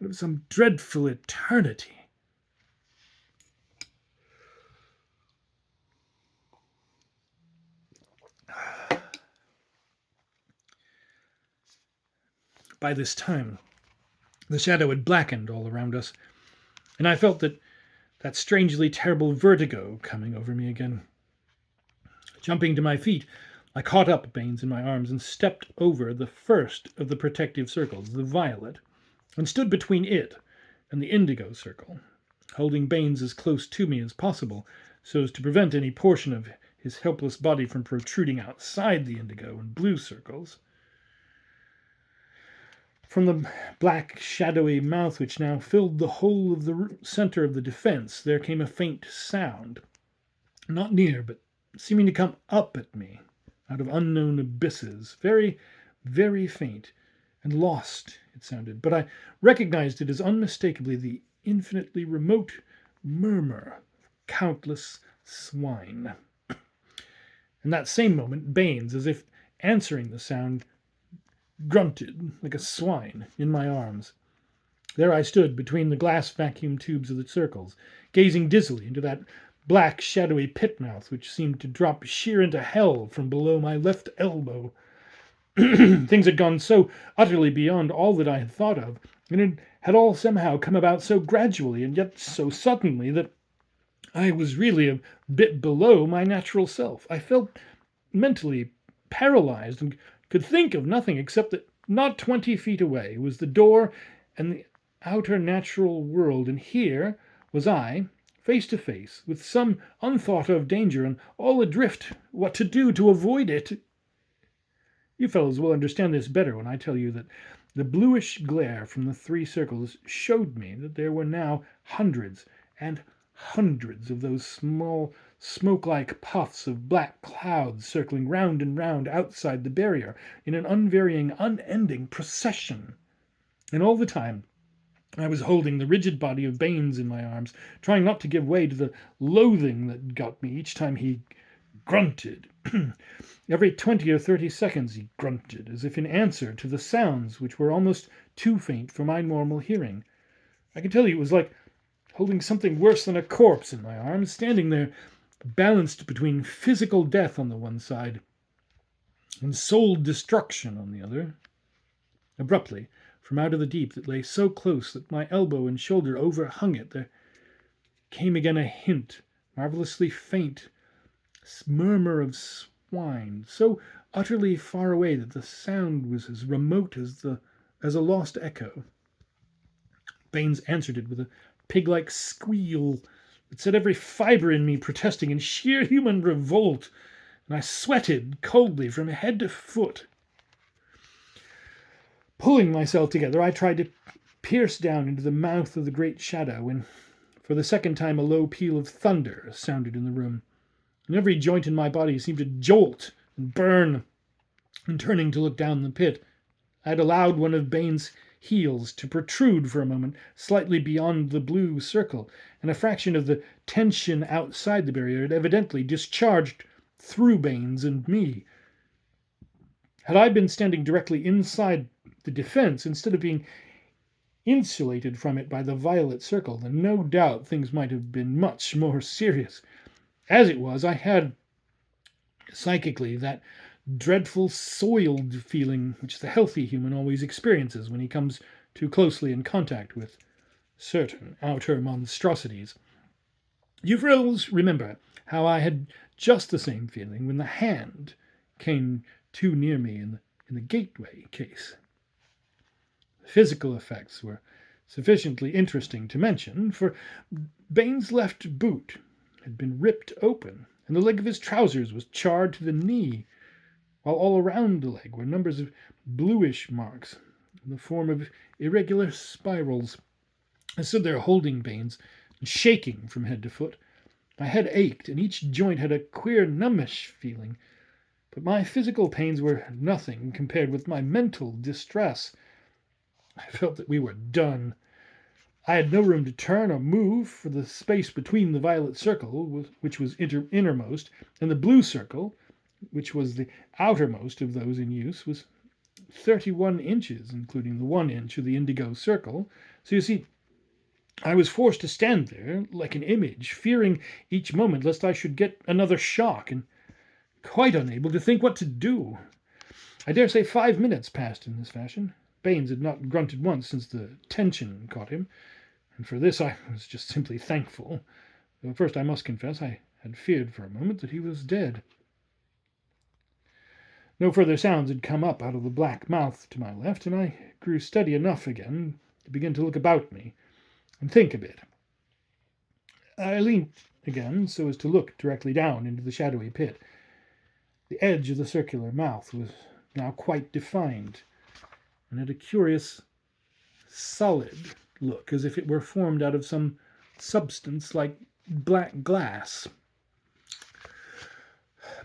out of some dreadful eternity. By this time, the shadow had blackened all around us, and I felt that strangely terrible vertigo coming over me again. Jumping to my feet, I caught up Baines in my arms and stepped over the first of the protective circles, the violet, and stood between it and the indigo circle, holding Baines as close to me as possible so as to prevent any portion of his helpless body from protruding outside the indigo and blue circles. From the black, shadowy mouth which now filled the whole of the center of the defense, there came a faint sound, not near, but seeming to come up at me out of unknown abysses, very, very faint and lost, it sounded, but I recognized it as unmistakably the infinitely remote murmur of countless swine. In that same moment, Baines, as if answering the sound, grunted like a swine in my arms. There I stood between the glass vacuum tubes of the circles, gazing dizzily into that black, shadowy pit mouth which seemed to drop sheer into hell from below my left elbow. Things had gone so utterly beyond all that I had thought of, and it had all somehow come about so gradually and yet so suddenly that I was really a bit below my natural self. I felt mentally paralyzed and could think of nothing except that not 20 feet away was the door and the outer natural world, and here was I, face to face with some unthought-of danger, and all adrift what to do to avoid it. You fellows will understand this better when I tell you that the bluish glare from the 3 circles showed me that there were now hundreds and hundreds of those small smoke-like puffs of black clouds circling round and round outside the barrier in an unvarying, unending procession. And all the time I was holding the rigid body of Baines in my arms, trying not to give way to the loathing that got me each time he grunted Every 20 or 30 seconds he grunted, as if in answer to the sounds which were almost too faint for my normal hearing. I can tell you it was like holding something worse than a corpse in my arms, standing there balanced between physical death on the one side and soul destruction on the other. Abruptly, from out of the deep that lay so close that my elbow and shoulder overhung it, there came again a hint, marvelously faint, murmur of swine, so utterly far away that the sound was as remote as a lost echo. Baines answered it with a pig-like squeal that set every fibre in me protesting in sheer human revolt, and I sweated coldly from head to foot. Pulling myself together, I tried to pierce down into the mouth of the great shadow, when for the second time a low peal of thunder sounded in the room, and every joint in my body seemed to jolt and burn. And turning to look down the pit, I had allowed one of Baines' heels to protrude for a moment slightly beyond the blue circle, and a fraction of the tension outside the barrier had evidently discharged through Baines and me. Had I been standing directly inside the defense, instead of being insulated from it by the violet circle, then no doubt things might have been much more serious. As it was, I had psychically that dreadful soiled feeling which the healthy human always experiences when he comes too closely in contact with certain outer monstrosities. You fellows remember how I had just the same feeling when the hand came too near me in the gateway case. The physical effects were sufficiently interesting to mention, for Baines' left boot had been ripped open, and the leg of his trousers was charred to the knee, while all around the leg were numbers of bluish marks in the form of irregular spirals. I stood there holding Baines and shaking from head to foot. My head ached, and each joint had a queer numbish feeling, but my physical pains were nothing compared with my mental distress. I felt that we were done. I had no room to turn or move, for the space between the violet circle, which was innermost, and the blue circle, which was the outermost of those in use, was 31 inches, including the 1 inch of the indigo circle. So you see, I was forced to stand there like an image, fearing each moment lest I should get another shock, and quite unable to think what to do. I dare say 5 minutes passed in this fashion. Baines had not grunted once since the tension caught him, and for this I was just simply thankful, though at first I must confess I had feared for a moment that he was dead. No further sounds had come up out of the black mouth to my left, and I grew steady enough again to begin to look about me and think a bit. I leaned again so as to look directly down into the shadowy pit. The edge of the circular mouth was now quite defined, and had a curious, solid look, as if it were formed out of some substance like black glass.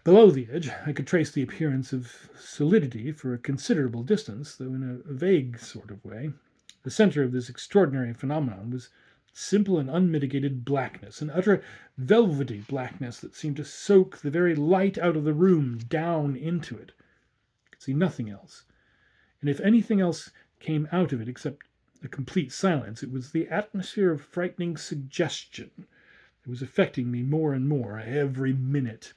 Below the edge, I could trace the appearance of solidity for a considerable distance, though in a vague sort of way. The center of this extraordinary phenomenon was simple and unmitigated blackness, an utter velvety blackness that seemed to soak the very light out of the room down into it. I could see nothing else, and if anything else came out of it except a complete silence, it was the atmosphere of frightening suggestion that was affecting me more and more every minute.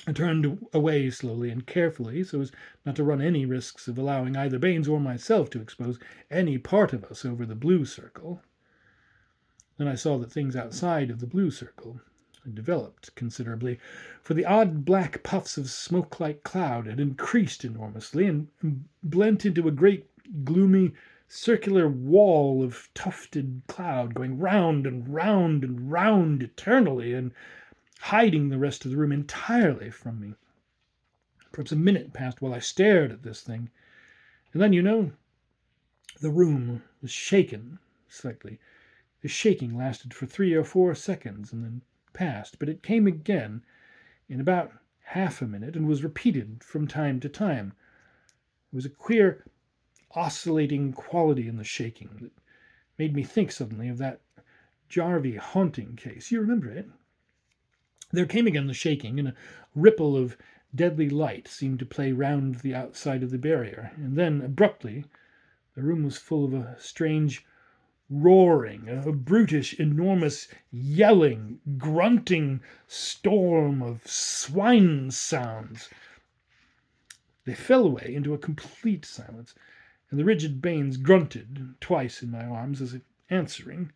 I turned away slowly and carefully so as not to run any risks of allowing either Baines or myself to expose any part of us over the blue circle. Then I saw that things outside of the blue circle had developed considerably, for the odd black puffs of smoke-like cloud had increased enormously and blent into a great gloomy circular wall of tufted cloud, going round and round and round eternally, and hiding the rest of the room entirely from me. Perhaps a minute passed while I stared at this thing, and then, the room was shaken slightly. The shaking lasted for 3 or 4 seconds and then passed, but it came again in about half a minute and was repeated from time to time. There was a queer oscillating quality in the shaking that made me think suddenly of that Jarvie haunting case. You remember it? There came again the shaking, and a ripple of deadly light seemed to play round the outside of the barrier, and then, abruptly, the room was full of a strange roaring, a brutish, enormous, yelling, grunting storm of swine sounds. They fell away into a complete silence, and the rigid Baines grunted twice in my arms as if answering.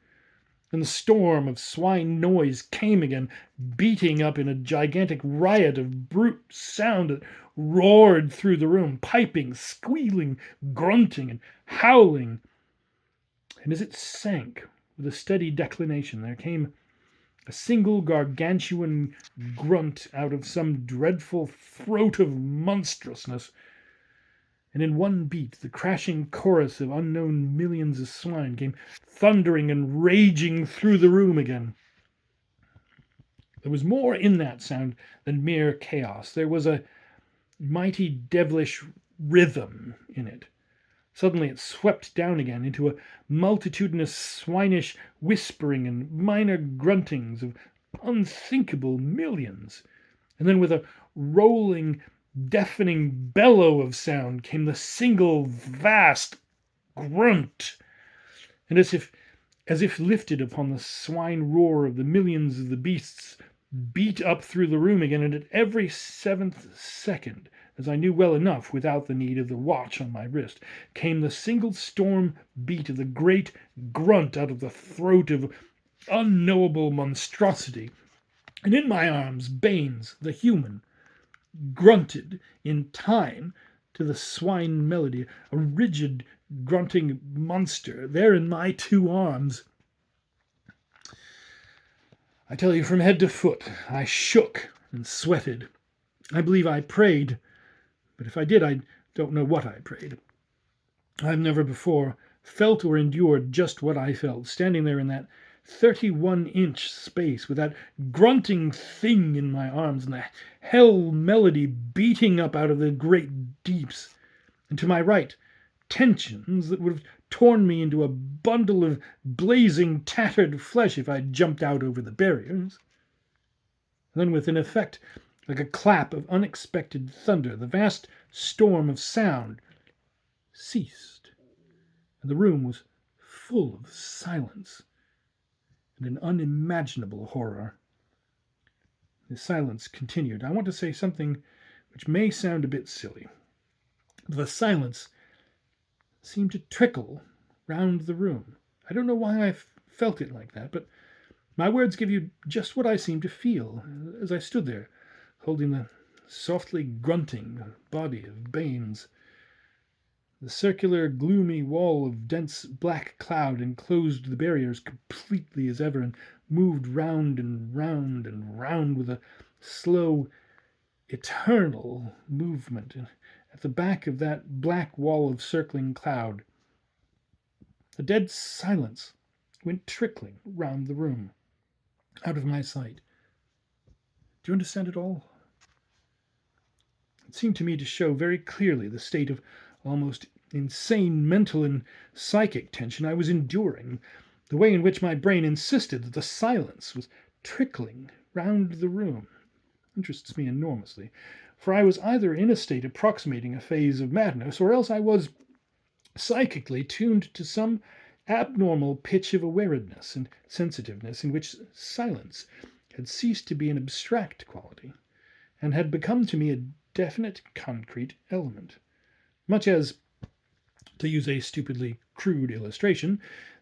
And the storm of swine noise came again, beating up in a gigantic riot of brute sound that roared through the room, piping, squealing, grunting, and howling. And as it sank with a steady declination, there came a single gargantuan grunt out of some dreadful throat of monstrousness. And in one beat, the crashing chorus of unknown millions of swine came thundering and raging through the room again. There was more in that sound than mere chaos. There was a mighty devilish rhythm in it. Suddenly it swept down again into a multitudinous swinish whispering and minor gruntings of unthinkable millions. And then with a rolling, deafening bellow of sound came the single vast grunt. And as if lifted upon the swine roar of the millions of the beasts, beat up through the room again, and at every 7th second, as I knew well enough without the need of the watch on my wrist, came the single storm beat of the great grunt out of the throat of unknowable monstrosity. And in my arms, Baines, the human, grunted in time to the swine melody, a rigid, grunting monster there in my 2 arms. I tell you, from head to foot, I shook and sweated. I believe I prayed, but if I did, I don't know what I prayed. I've never before felt or endured just what I felt, standing there in that 31-inch space with that grunting thing in my arms and the hell melody beating up out of the great deeps. And to my right, tensions that would have torn me into a bundle of blazing, tattered flesh if I'd jumped out over the barriers. And then with an effect like a clap of unexpected thunder, the vast storm of sound ceased, and the room was full of silence and an unimaginable horror. The silence continued. I want to say something which may sound a bit silly. The silence seemed to trickle round the room. I don't know why I felt it like that, but my words give you just what I seemed to feel as I stood there, holding the softly grunting body of Baines. The circular, gloomy wall of dense black cloud enclosed the barriers completely as ever and moved round and round and round with a slow, eternal movement. And at the back of that black wall of circling cloud, a dead silence went trickling round the room, out of my sight. Do you understand it all? It seemed to me to show very clearly the state of almost insane mental and psychic tension I was enduring, the way in which my brain insisted that the silence was trickling round the room. Interests me enormously, for I was either in a state approximating a phase of madness, or else I was psychically tuned to some abnormal pitch of awareness and sensitiveness in which silence had ceased to be an abstract quality and had become to me a definite concrete element, much as, to use a stupidly crude illustration,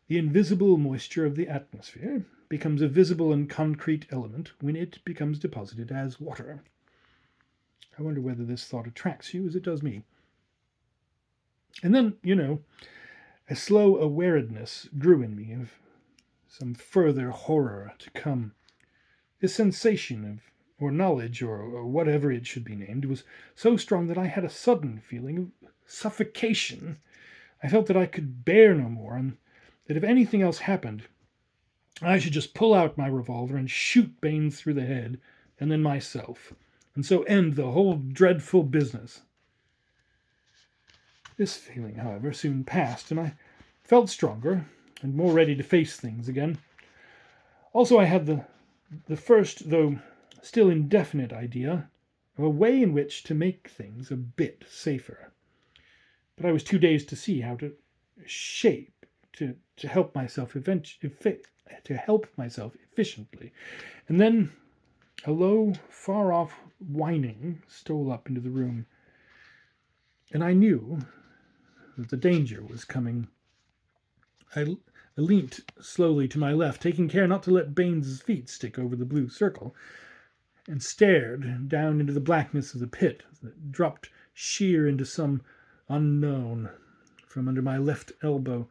the invisible moisture of the atmosphere becomes a visible and concrete element when it becomes deposited as water. I wonder whether this thought attracts you as it does me. And then, a slow awareness grew in me of some further horror to come. This sensation of, or knowledge, or whatever it should be named, was so strong that I had a sudden feeling of suffocation. I felt that I could bear no more, and that if anything else happened, I should just pull out my revolver and shoot Baines through the head, and then myself, and so end the whole dreadful business. This feeling, however, soon passed, and I felt stronger and more ready to face things again. Also, I had the first, though still indefinite, idea of a way in which to make things a bit safer. But I was too dazed to see how to shape to help myself efficiently. And then a low, far-off whining stole up into the room, and I knew that the danger was coming. I leant slowly to my left, taking care not to let Baines's feet stick over the blue circle, and stared down into the blackness of the pit that dropped sheer into some unknown from under my left elbow.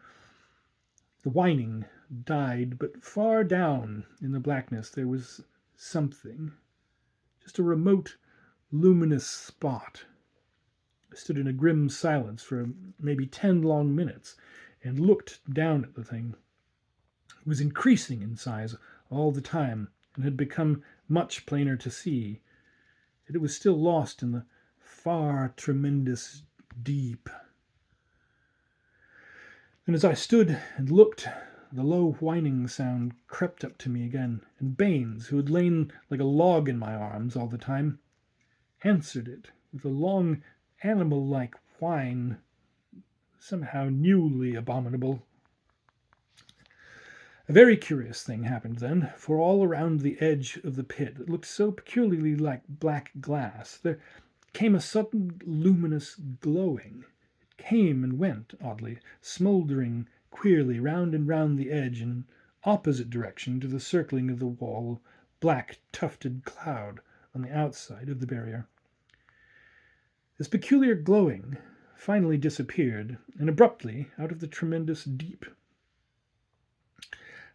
The whining died, but far down in the blackness there was something, just a remote, luminous spot. I stood in a grim silence for maybe 10 long minutes and looked down at the thing. It was increasing in size all the time and had become much plainer to see. Yet it was still lost in the far, tremendous deep. And as I stood and looked, the low whining sound crept up to me again, and Baines, who had lain like a log in my arms all the time, answered it with a long, animal-like whine, somehow newly abominable. A very curious thing happened then, for all around the edge of the pit that looked so peculiarly like black glass, there came a sudden luminous glowing. It came and went, oddly, smouldering queerly round and round the edge in opposite direction to the circling of the wall, black tufted cloud on the outside of the barrier. This peculiar glowing finally disappeared, and abruptly, out of the tremendous deep,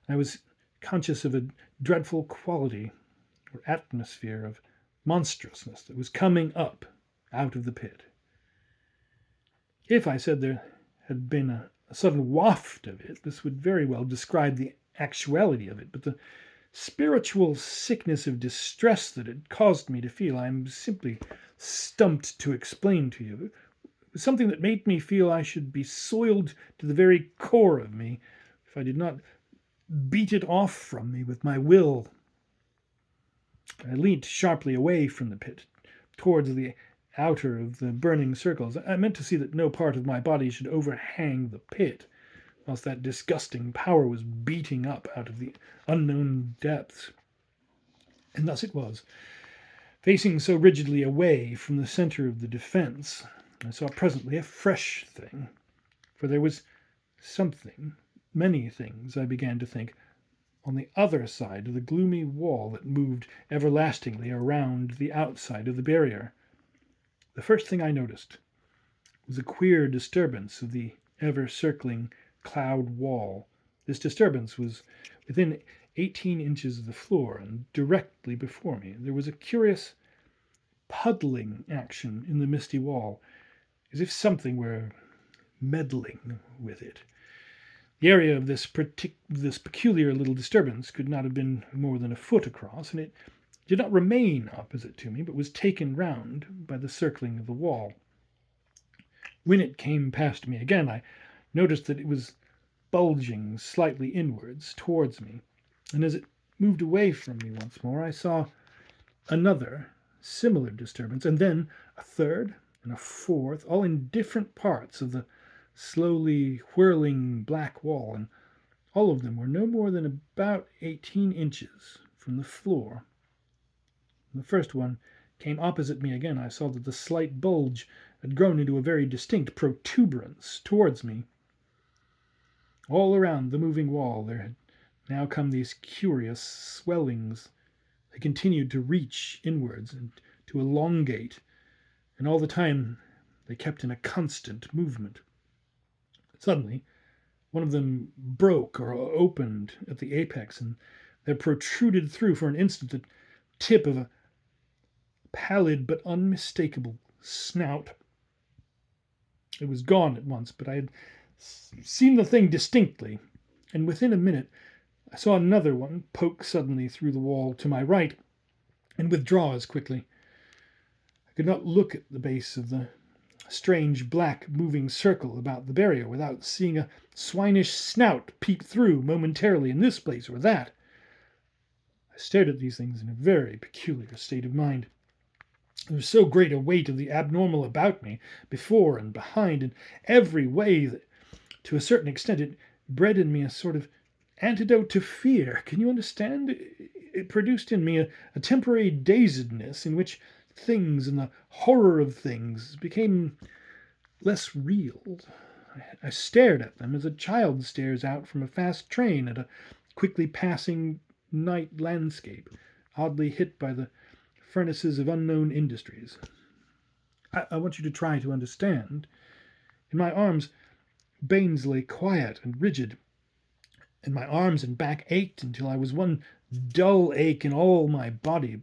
I was conscious of a dreadful quality or atmosphere of monstrousness that was coming up out of the pit. If I said there had been a sudden waft of it, this would very well describe the actuality of it, but the spiritual sickness of distress that it caused me to feel, I am simply stumped to explain to you. It was something that made me feel I should be soiled to the very core of me if I did not beat it off from me with my will. I leant sharply away from the pit, towards the outer of the burning circles. I meant to see that no part of my body should overhang the pit, whilst that disgusting power was beating up out of the unknown depths. And thus it was. Facing so rigidly away from the center of the defense, I saw presently a fresh thing, for there was something, many things, I began to think, on the other side of the gloomy wall that moved everlastingly around the outside of the barrier. The first thing I noticed was a queer disturbance of the ever-circling cloud wall. This disturbance was within 18 inches of the floor and directly before me. There was a curious puddling action in the misty wall, as if something were meddling with it. The area of this peculiar little disturbance could not have been more than a foot across, and it did not remain opposite to me, but was taken round by the circling of the wall. When it came past me again, I noticed that it was bulging slightly inwards towards me, and as it moved away from me once more, I saw another similar disturbance, and then a third and a fourth, all in different parts of the slowly whirling black wall, and all of them were no more than about 18 inches from the floor. When the first one came opposite me again, I saw that the slight bulge had grown into a very distinct protuberance towards me. All around the moving wall there had now come these curious swellings. They continued to reach inwards and to elongate, and all the time they kept in a constant movement. Suddenly, one of them broke or opened at the apex, and there protruded through for an instant the tip of a pallid but unmistakable snout. It was gone at once, but I had seen the thing distinctly, and within a minute I saw another one poke suddenly through the wall to my right and withdraw as quickly. I could not look at the base of the strange black moving circle about the barrier without seeing a swinish snout peep through momentarily in this place or that. I stared at these things in a very peculiar state of mind. There was so great a weight of the abnormal about me, before and behind, in every way, that to a certain extent it bred in me a sort of antidote to fear. Can you understand? It produced in me a temporary dazedness in which things and the horror of things became less real. I stared at them as a child stares out from a fast train at a quickly passing night landscape, oddly hit by the furnaces of unknown industries. I want you to try to understand. In my arms, Baines lay quiet and rigid, and my arms and back ached until I was one dull ache in all my body.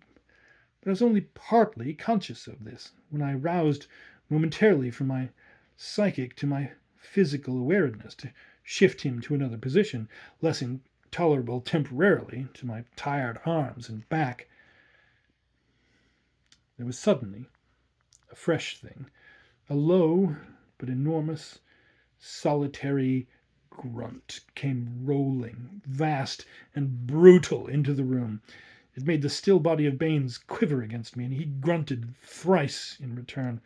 But I was only partly conscious of this when I roused momentarily from my psychic to my physical awareness to shift him to another position, less intolerable temporarily to my tired arms and back. There was suddenly a fresh thing, a low but enormous, solitary grunt came rolling, vast and brutal, into the room. It made the still body of Baines quiver against me, and he grunted thrice in return,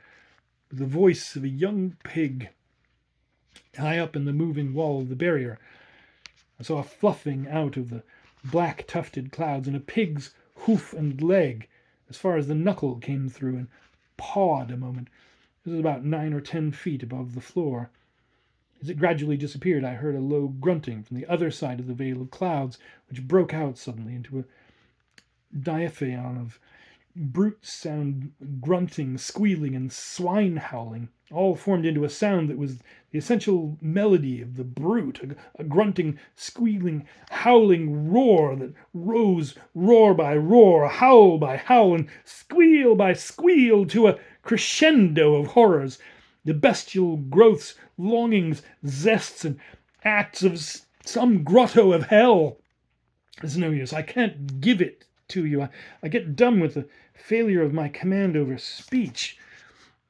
with the voice of a young pig. High up in the moving wall of the barrier, I saw a fluffing out of the black tufted clouds, and a pig's hoof and leg, as far as the knuckle, came through and pawed a moment. It was about 9 or 10 feet above the floor. As it gradually disappeared, I heard a low grunting from the other side of the veil of clouds, which broke out suddenly into a diapason of brute sound, grunting, squealing, and swine howling, all formed into a sound that was the essential melody of the brute, a grunting, squealing, howling roar that rose roar by roar, howl by howl, and squeal by squeal, to a crescendo of horrors, the bestial growths, longings, zests, and acts of some grotto of hell. It's no use. I can't give it to you. I get dumb with the failure of my command over speech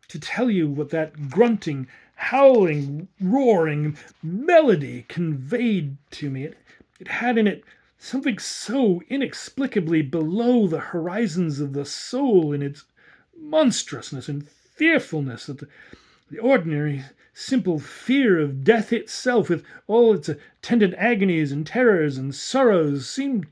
to tell you what that grunting, howling, roaring melody conveyed to me. It had in it something so inexplicably below the horizons of the soul in its monstrousness and fearfulness that the ordinary, simple fear of death itself, with all its attendant agonies and terrors and sorrows, seemed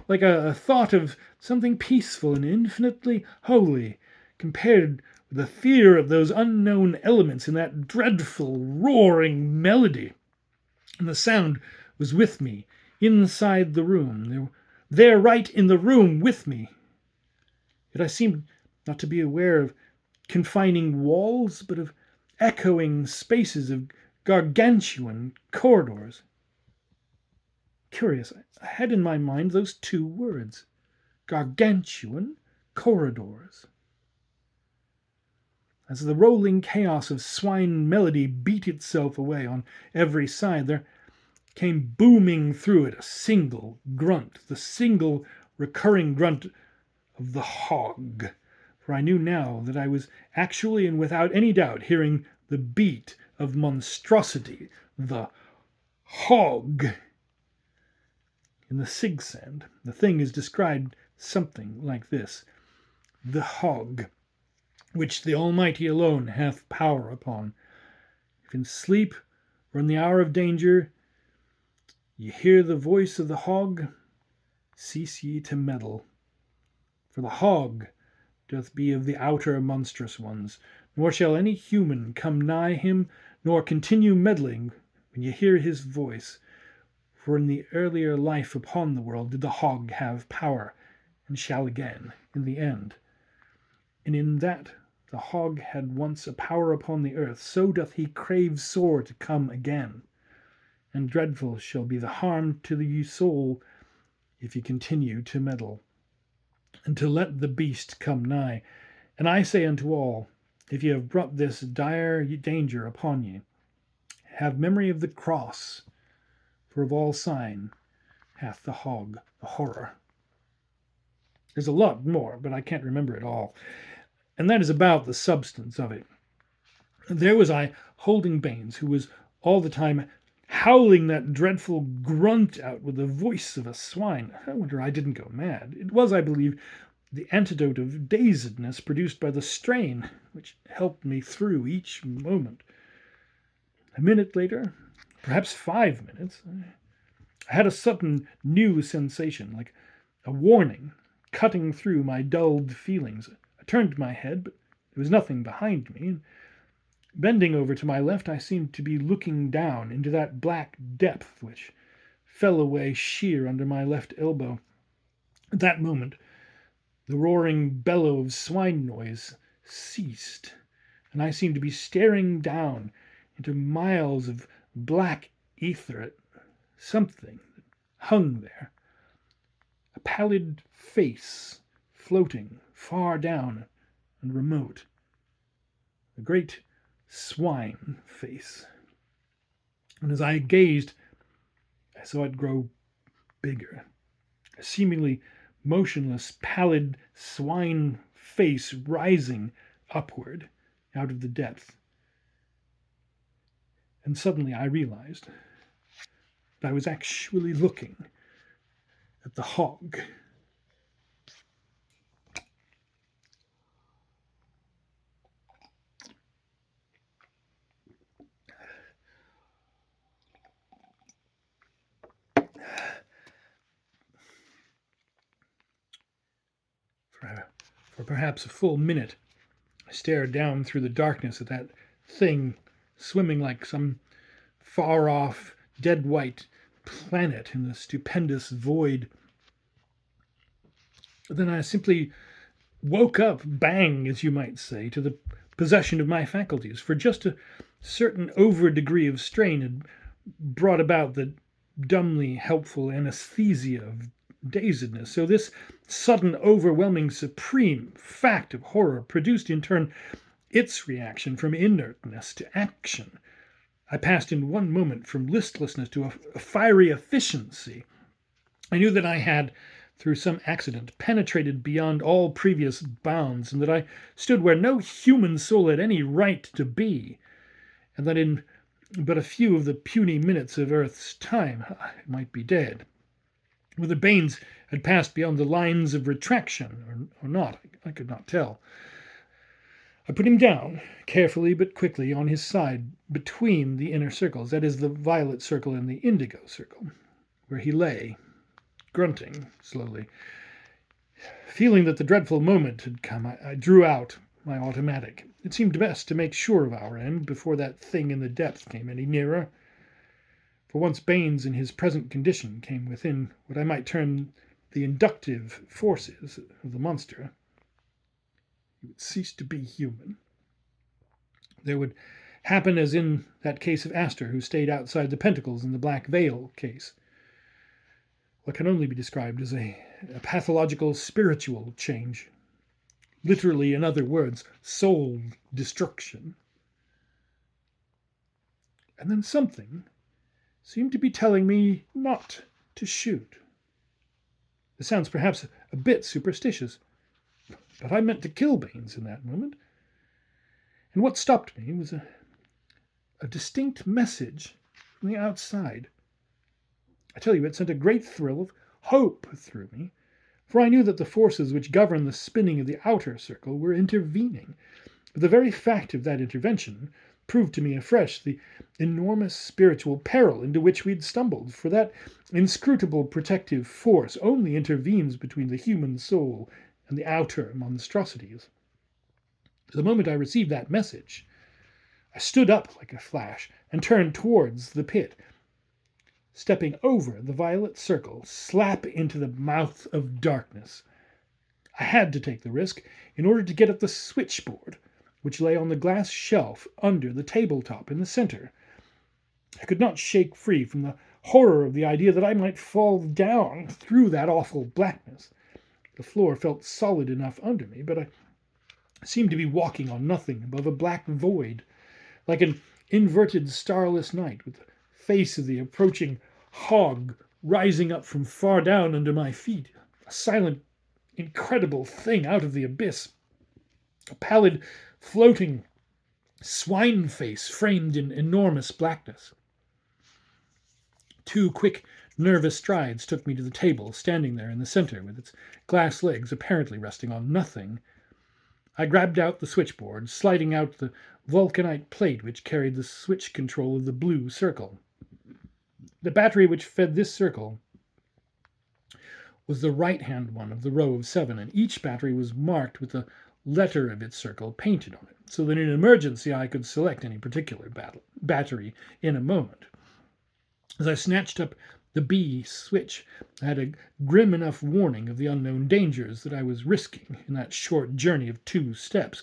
like a thought of something peaceful and infinitely holy, compared with the fear of those unknown elements in that dreadful, roaring melody. And the sound was with me, inside the room, there right in the room with me. Yet I seemed not to be aware of confining walls, but of echoing spaces of gargantuan corridors. Curious, I had in my mind those two words, gargantuan corridors. As the rolling chaos of swine melody beat itself away on every side, there came booming through it a single grunt, the single recurring grunt of the hog. For I knew now that I was actually and without any doubt hearing the beat of monstrosity, the hog. In the Sigsand, the thing is described something like this: the hog, which the Almighty alone hath power upon. If in sleep or in the hour of danger ye hear the voice of the hog, cease ye to meddle. For the hog doth be of the outer monstrous ones, nor shall any human come nigh him, nor continue meddling when ye hear his voice. For in the earlier life upon the world did the hog have power, and shall again in the end. And in that the hog had once a power upon the earth, so doth he crave sore to come again. And dreadful shall be the harm to the soul if ye continue to meddle, and to let the beast come nigh. And I say unto all, if ye have brought this dire danger upon ye, have memory of the cross, for of all sign hath the hog the horror. There's a lot more, but I can't remember it all. And that is about the substance of it. There was I holding Baines, who was all the time howling that dreadful grunt out with the voice of a swine. I wonder I didn't go mad. It was, I believe, the antidote of dazedness produced by the strain, which helped me through each moment. A minute later, perhaps 5 minutes, I had a sudden new sensation, like a warning, cutting through my dulled feelings. I turned my head, but there was nothing behind me, and bending over to my left, I seemed to be looking down into that black depth which fell away sheer under my left elbow. At that moment, the roaring bellow of swine noise ceased, and I seemed to be staring down into miles of black ether at something that hung there, a pallid face floating far down and remote, a great swine face. And as I gazed, I saw it grow bigger, a seemingly motionless, pallid swine face rising upward out of the depth. And suddenly I realized that I was actually looking at the hog. For perhaps a full minute, I stared down through the darkness at that thing swimming like some far-off, dead-white planet in the stupendous void. Then I simply woke up, bang, as you might say, to the possession of my faculties, for just a certain over-degree of strain had brought about the dumbly helpful anesthesia of dazedness. So this sudden, overwhelming, supreme fact of horror produced in turn its reaction from inertness to action. I passed in one moment from listlessness to a fiery efficiency. I knew that I had, through some accident, penetrated beyond all previous bounds, and that I stood where no human soul had any right to be, and that in but a few of the puny minutes of Earth's time I might be dead. Whether Baines had passed beyond the lines of retraction or not, I could not tell. I put him down, carefully but quickly, on his side between the inner circles, that is, the violet circle and the indigo circle, where he lay, grunting slowly. Feeling that the dreadful moment had come, I drew out my automatic. It seemed best to make sure of our end before that thing in the depth came any nearer. For once Baines in his present condition came within what I might term the inductive forces of the monster, he would cease to be human. There would happen as in that case of Astor, who stayed outside the pentacles in the Black Veil case, what can only be described as a pathological spiritual change. Literally, in other words, soul destruction. And then something seemed to be telling me not to shoot. This sounds perhaps a bit superstitious, but I meant to kill Baines in that moment. And what stopped me was a distinct message from the outside. I tell you, it sent a great thrill of hope through me, for I knew that the forces which govern the spinning of the outer circle were intervening. But the very fact of that intervention proved to me afresh the enormous spiritual peril into which we had stumbled, for that inscrutable protective force only intervenes between the human soul and the outer monstrosities. The moment I received that message, I stood up like a flash and turned towards the pit, stepping over the violet circle, slap into the mouth of darkness. I had to take the risk in order to get at the switchboard, which lay on the glass shelf under the tabletop in the center. I could not shake free from the horror of the idea that I might fall down through that awful blackness. The floor felt solid enough under me, but I seemed to be walking on nothing above a black void, like an inverted starless night, with the face of the approaching hog rising up from far down under my feet, a silent, incredible thing out of the abyss, a pallid, floating swine face framed in enormous blackness. 2 quick Nervous strides took me to the table, standing there in the center with its glass legs apparently resting on nothing. I grabbed out the switchboard, sliding out the vulcanite plate which carried the switch control of the blue circle. The battery which fed this circle was the right-hand one of the row of 7, and each battery was marked with the letter of its circle painted on it, so that in emergency I could select any particular battery in a moment. As I snatched up the B switch, I had a grim enough warning of the unknown dangers that I was risking in that short journey of 2 steps,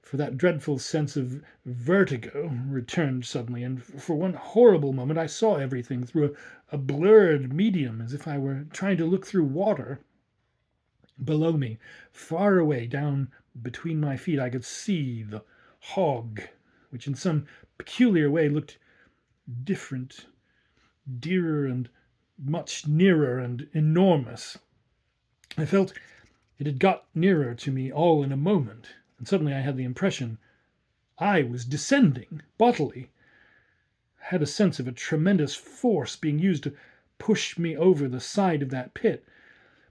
for that dreadful sense of vertigo returned suddenly, and for one horrible moment I saw everything through a blurred medium, as if I were trying to look through water. Below me, far away down between my feet, I could see the hog, which in some peculiar way looked different, dearer and much nearer and enormous. I felt it had got nearer to me all in a moment, and suddenly I had the impression I was descending bodily. I had a sense of a tremendous force being used to push me over the side of that pit.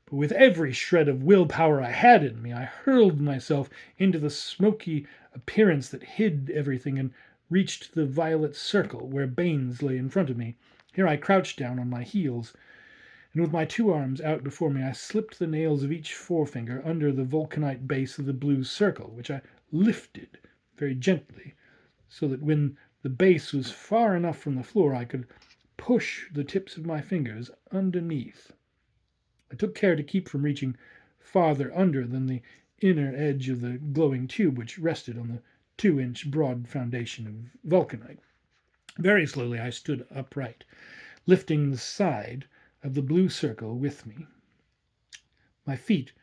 But with every shred of willpower I had in me, I hurled myself into the smoky appearance that hid everything and reached the violet circle where Baines lay in front of me. Here I crouched down on my heels, and with my 2 arms out before me, I slipped the nails of each forefinger under the vulcanite base of the blue circle, which I lifted very gently, so that when the base was far enough from the floor, I could push the tips of my fingers underneath. I took care to keep from reaching farther under than the inner edge of the glowing tube, which rested on the 2-inch broad foundation of vulcanite. Very slowly I stood upright, lifting the side of the blue circle with me. My feet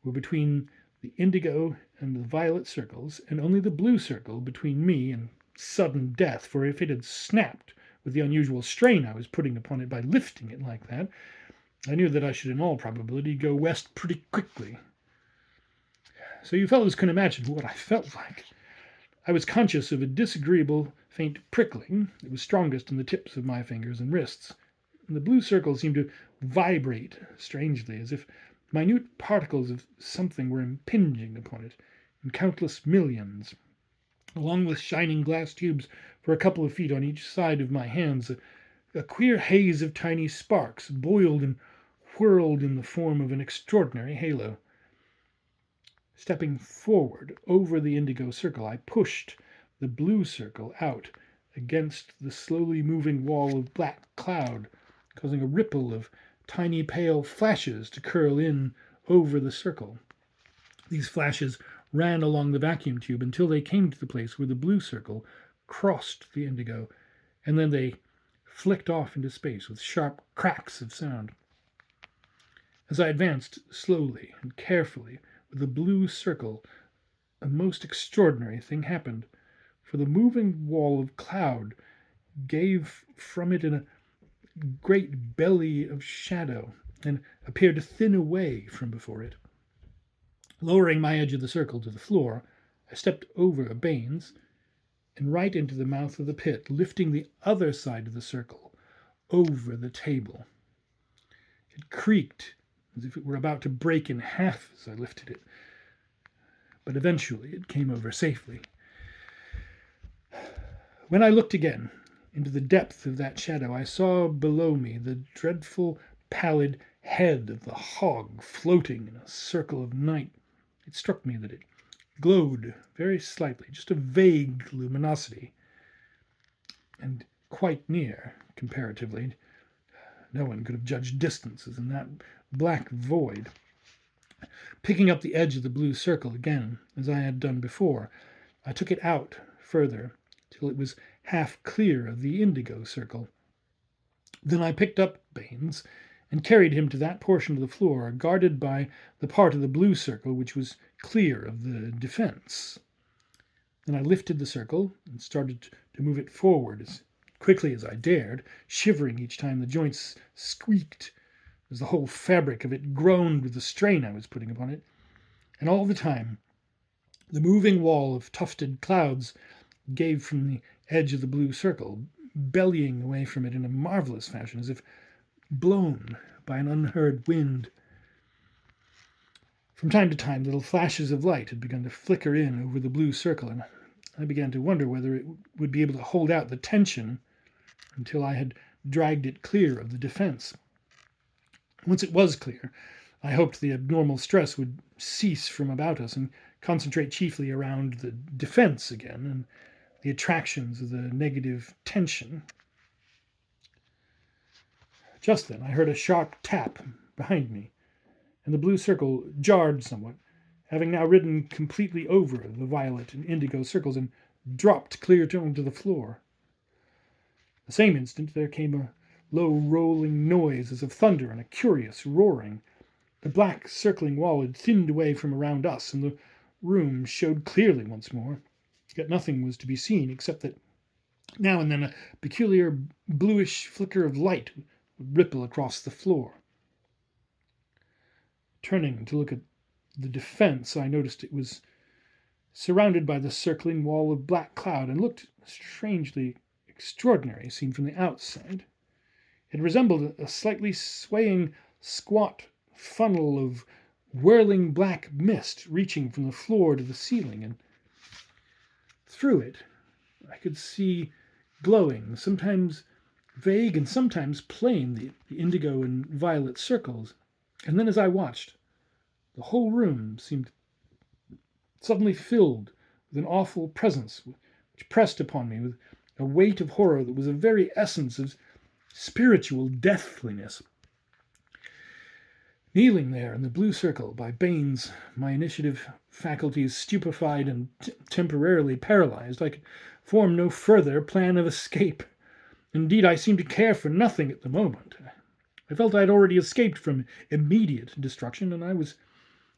were between the indigo and the violet circles, and only the blue circle between me and sudden death, for if it had snapped with the unusual strain I was putting upon it by lifting it like that, I knew that I should in all probability go west pretty quickly. So you fellows can imagine what I felt like. I was conscious of a disagreeable, faint prickling. It was strongest in the tips of my fingers and wrists, and the blue circle seemed to vibrate strangely, as if minute particles of something were impinging upon it in countless millions. Along with shining glass tubes for a couple of feet on each side of my hands, a queer haze of tiny sparks boiled and whirled in the form of an extraordinary halo. Stepping forward over the indigo circle, I pushed the blue circle out against the slowly moving wall of black cloud, causing a ripple of tiny pale flashes to curl in over the circle. These flashes ran along the vacuum tube until they came to the place where the blue circle crossed the indigo, and then they flicked off into space with sharp cracks of sound. As I advanced slowly and carefully with the blue circle, a most extraordinary thing happened, for the moving wall of cloud gave from it in a great belly of shadow and appeared to thin away from before it. Lowering my edge of the circle to the floor, I stepped over Baines and right into the mouth of the pit, lifting the other side of the circle over the table. It creaked as if it were about to break in half as I lifted it, but eventually it came over safely. When I looked again into the depth of that shadow, I saw below me the dreadful pallid head of the hog floating in a circle of night. It struck me that it glowed very slightly, just a vague luminosity, and quite near, comparatively. No one could have judged distances in that black void. Picking up the edge of the blue circle again, as I had done before, I took it out further till it was half clear of the indigo circle. Then I picked up Baines and carried him to that portion of the floor guarded by the part of the blue circle which was clear of the defense. Then I lifted the circle and started to move it forward as quickly as I dared, shivering each time the joints squeaked as the whole fabric of it groaned with the strain I was putting upon it. And all the time, the moving wall of tufted clouds gave from the edge of the blue circle, bellying away from it in a marvelous fashion, as if blown by an unheard wind. From time to time, little flashes of light had begun to flicker in over the blue circle, and I began to wonder whether it would be able to hold out the tension until I had dragged it clear of the defense. Once it was clear, I hoped the abnormal stress would cease from about us and concentrate chiefly around the defense again and the attractions of the negative tension. Just then I heard a sharp tap behind me, and the blue circle jarred somewhat, having now ridden completely over the violet and indigo circles and dropped clear onto the floor. The same instant there came a low rolling noise as of thunder and a curious roaring. The black circling wall had thinned away from around us, and the room showed clearly once more. Yet nothing was to be seen except that now and then a peculiar bluish flicker of light would ripple across the floor. Turning to look at the defense, I noticed it was surrounded by the circling wall of black cloud and looked strangely extraordinary seen from the outside. It resembled a slightly swaying, squat funnel of whirling black mist reaching from the floor to the ceiling, and through it I could see glowing, sometimes vague and sometimes plain, the indigo and violet circles. And then as I watched, the whole room seemed suddenly filled with an awful presence which pressed upon me with a weight of horror that was the very essence of spiritual deathliness. Kneeling there in the blue circle by Baines, my initiative faculties stupefied and temporarily paralyzed, I could form no further plan of escape. Indeed, I seemed to care for nothing at the moment. I felt I had already escaped from immediate destruction, and I was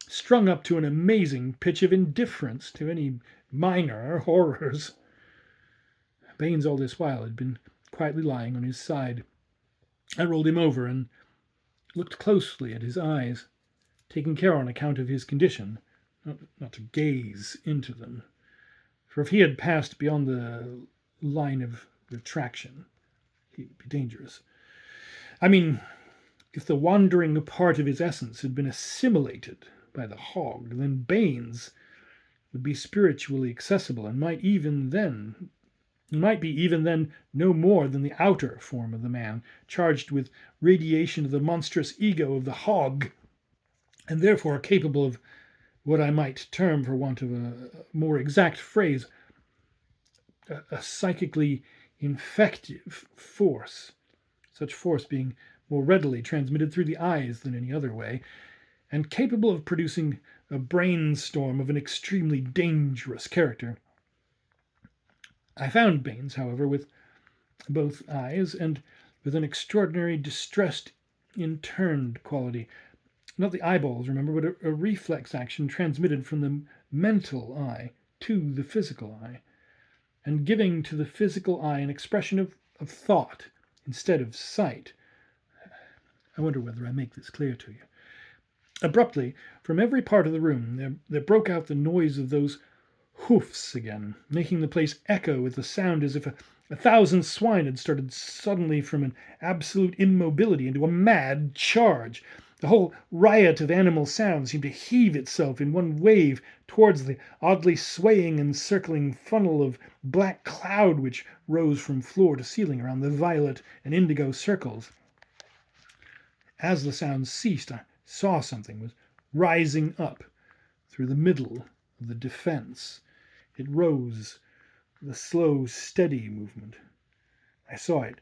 strung up to an amazing pitch of indifference to any minor horrors. Baines all this while had been quietly lying on his side. I rolled him over and looked closely at his eyes, taking care on account of his condition not to gaze into them, for if he had passed beyond the line of retraction, he would be dangerous. I mean, if the wandering part of his essence had been assimilated by the hog, then Baines would be spiritually accessible and might be even then no more than the outer form of the man, charged with radiation of the monstrous ego of the hog, and therefore capable of what I might term, for want of a more exact phrase, a psychically infective force, such force being more readily transmitted through the eyes than any other way, and capable of producing a brainstorm of an extremely dangerous character. I found Baines, however, with both eyes, and with an extraordinary distressed, interned quality. Not the eyeballs, remember, but a reflex action transmitted from the mental eye to the physical eye, and giving to the physical eye an expression of thought instead of sight. I wonder whether I make this clear to you. Abruptly, from every part of the room, there broke out the noise of those hoofs again, making the place echo with the sound as if a thousand swine had started suddenly from an absolute immobility into a mad charge. The whole riot of animal sound seemed to heave itself in one wave towards the oddly swaying and circling funnel of black cloud which rose from floor to ceiling around the violet and indigo circles. As the sound ceased, I saw something was rising up through the middle of the defense. It rose with a slow, steady movement. I saw it,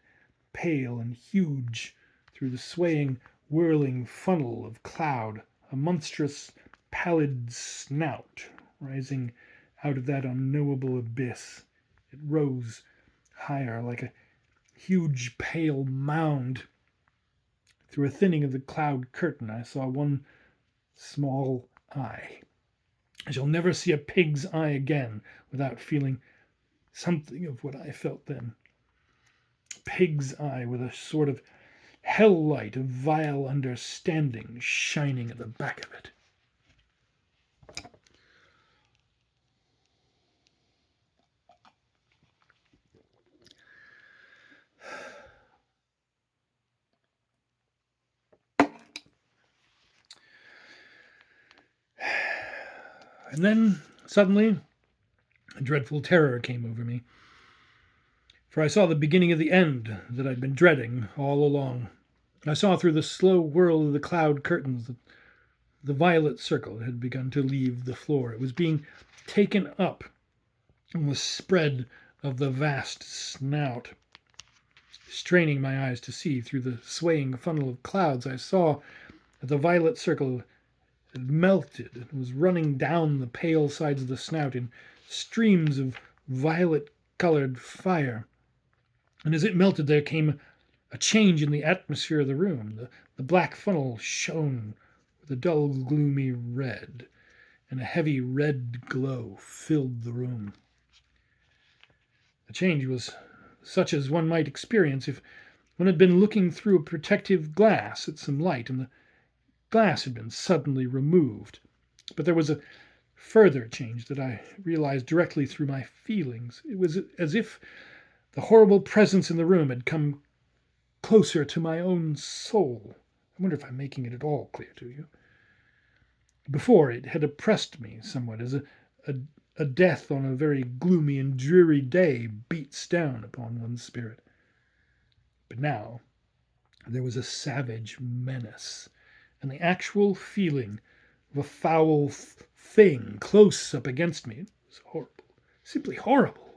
pale and huge, through the swaying, whirling funnel of cloud, a monstrous, pallid snout rising out of that unknowable abyss. It rose higher, like a huge, pale mound. Through a thinning of the cloud curtain, I saw one small eye. I shall never see a pig's eye again without feeling something of what I felt then. Pig's eye with a sort of hell light of vile understanding shining at the back of it. And then, suddenly, a dreadful terror came over me, for I saw the beginning of the end that I'd been dreading all along. I saw through the slow whirl of the cloud curtains that the violet circle had begun to leave the floor. It was being taken up on the spread of the vast snout. Straining my eyes to see through the swaying funnel of clouds, I saw that the violet circle had melted and was running down the pale sides of the snout in streams of violet-colored fire. And as it melted, there came a change in the atmosphere of the room. The black funnel shone with a dull, gloomy red, and a heavy red glow filled the room. The change was such as one might experience if one had been looking through a protective glass at some light, and the glass had been suddenly removed. But there was a further change that I realized directly through my feelings. It was as if the horrible presence in the room had come closer to my own soul. I wonder if I'm making it at all clear to you. Before, it had oppressed me somewhat, as a death on a very gloomy and dreary day beats down upon one's spirit. But now there was a savage menace, and the actual feeling of a foul thing close up against me. It was horrible, simply horrible.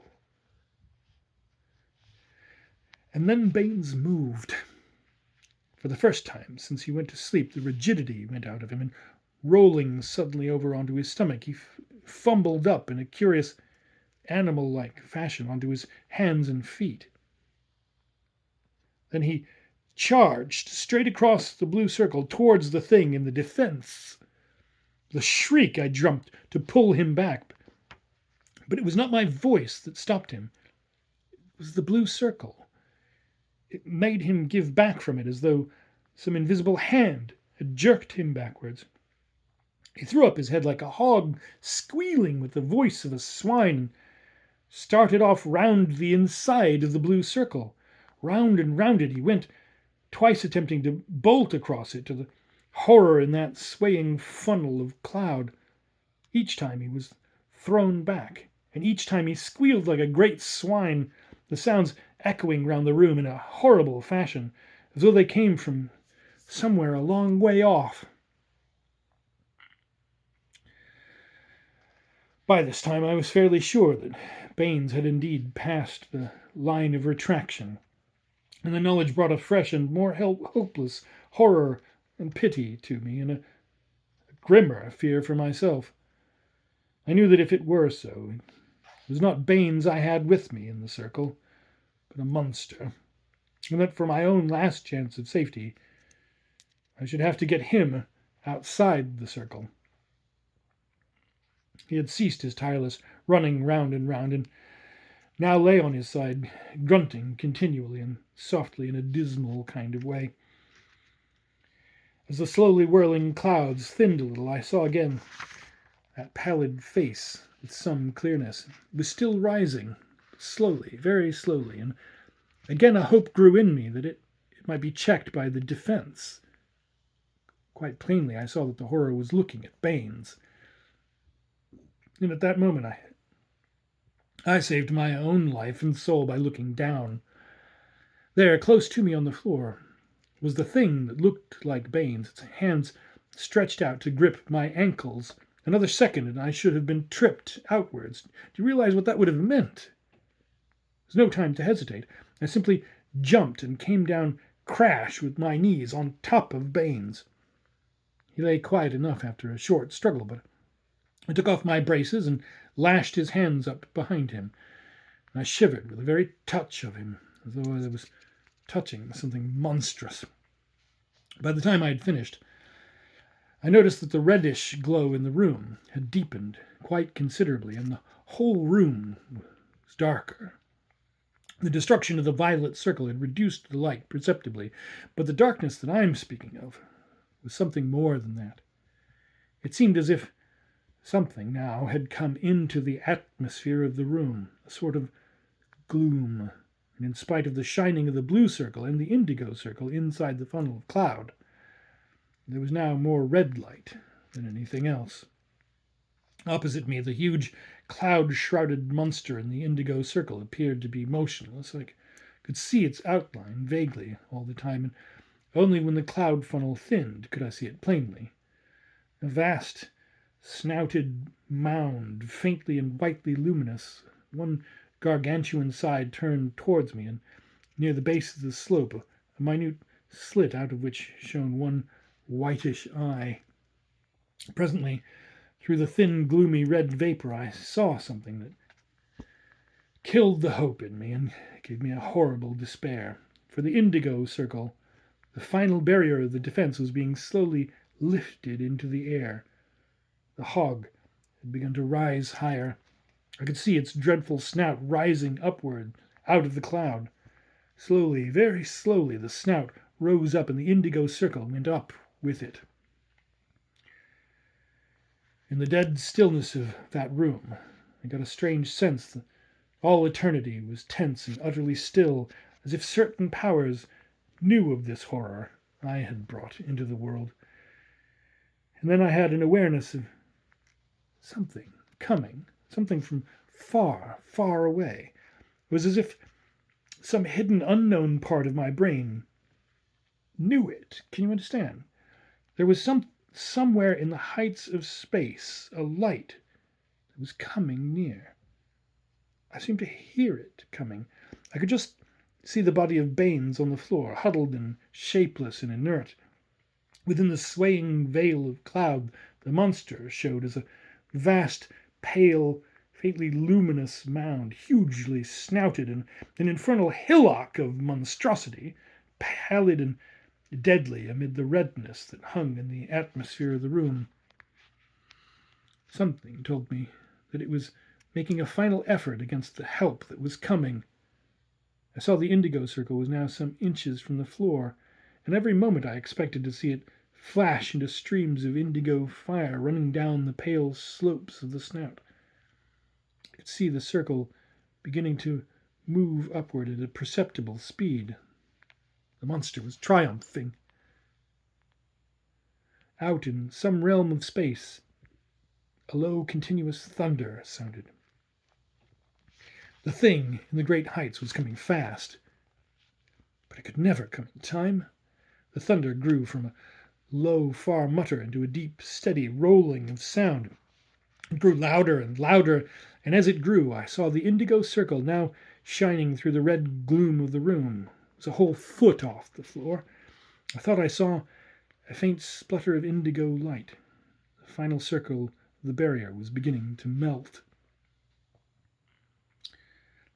And then Baines moved. For the first time since he went to sleep, the rigidity went out of him, and rolling suddenly over onto his stomach, he fumbled up in a curious animal-like fashion onto his hands and feet. Then he charged straight across the blue circle towards the thing in the defense. The shriek, I jumped to pull him back, but it was not my voice that stopped him. It was the blue circle. It made him give back from it as though some invisible hand had jerked him backwards. He threw up his head like a hog, squealing with the voice of a swine, and started off round the inside of the blue circle. Round and round it he went, twice attempting to bolt across it, to the horror in that swaying funnel of cloud. Each time he was thrown back, and each time he squealed like a great swine, the sounds echoing round the room in a horrible fashion, as though they came from somewhere a long way off. By this time I was fairly sure that Baines had indeed passed the line of retraction, and the knowledge brought a fresh and more hopeless horror and pity to me, and a grimmer fear for myself. I knew that if it were so, it was not Baines I had with me in the circle, but a monster, and that for my own last chance of safety, I should have to get him outside the circle. He had ceased his tireless running round and now lay on his side, grunting continually and softly in a dismal kind of way. As the slowly whirling clouds thinned a little, I saw again that pallid face with some clearness. It was still rising, slowly, very slowly, and again a hope grew in me that it might be checked by the defense. Quite plainly I saw that the horror was looking at Baines. And at that moment I saved my own life and soul by looking down. There, close to me on the floor, was the thing that looked like Baines, its hands stretched out to grip my ankles. Another second and I should have been tripped outwards. Do you realize what that would have meant? There was no time to hesitate. I simply jumped and came down crash with my knees on top of Baines. He lay quiet enough after a short struggle, but I took off my braces and lashed his hands up behind him, and I shivered with the very touch of him, as though I was touching something monstrous. By the time I had finished, I noticed that the reddish glow in the room had deepened quite considerably, and the whole room was darker. The destruction of the violet circle had reduced the light perceptibly, but the darkness that I am speaking of was something more than that. It seemed as if something now had come into the atmosphere of the room, a sort of gloom, and in spite of the shining of the blue circle and the indigo circle inside the funnel of cloud, there was now more red light than anything else. Opposite me, the huge cloud-shrouded monster in the indigo circle appeared to be motionless. I could see its outline vaguely all the time, and only when the cloud funnel thinned could I see it plainly. A vast, snouted mound, faintly and whitely luminous, one gargantuan side turned towards me, and near the base of the slope a minute slit out of which shone one whitish eye. Presently, through the thin, gloomy red vapor, I saw something that killed the hope in me and gave me a horrible despair. For the indigo circle, the final barrier of the defense, was being slowly lifted into the air. The hog had begun to rise higher. I could see its dreadful snout rising upward out of the cloud. Slowly, very slowly, the snout rose up, and the indigo circle went up with it. In the dead stillness of that room, I got a strange sense that all eternity was tense and utterly still, as if certain powers knew of this horror I had brought into the world. And then I had an awareness of something coming, something from far, far away. It was as if some hidden, unknown part of my brain knew it. Can you understand? There was somewhere in the heights of space a light that was coming near. I seemed to hear it coming. I could just see the body of Baines on the floor, huddled and shapeless and inert. Within the swaying veil of cloud, the monster showed as a vast, pale, faintly luminous mound, hugely snouted, and an infernal hillock of monstrosity, pallid and deadly amid the redness that hung in the atmosphere of the room. Something told me that it was making a final effort against the help that was coming. I saw the indigo circle was now some inches from the floor, and every moment I expected to see it flash into streams of indigo fire running down the pale slopes of the snout. I could see the circle beginning to move upward at a perceptible speed. The monster was triumphing. Out in some realm of space, a low, continuous thunder sounded. The thing in the great heights was coming fast, but it could never come in time. The thunder grew from a low, far mutter into a deep, steady rolling of sound. It grew louder and louder, and as it grew, I saw the indigo circle now shining through the red gloom of the room. It was a whole foot off the floor. I thought I saw a faint splutter of indigo light. The final circle of the barrier was beginning to melt.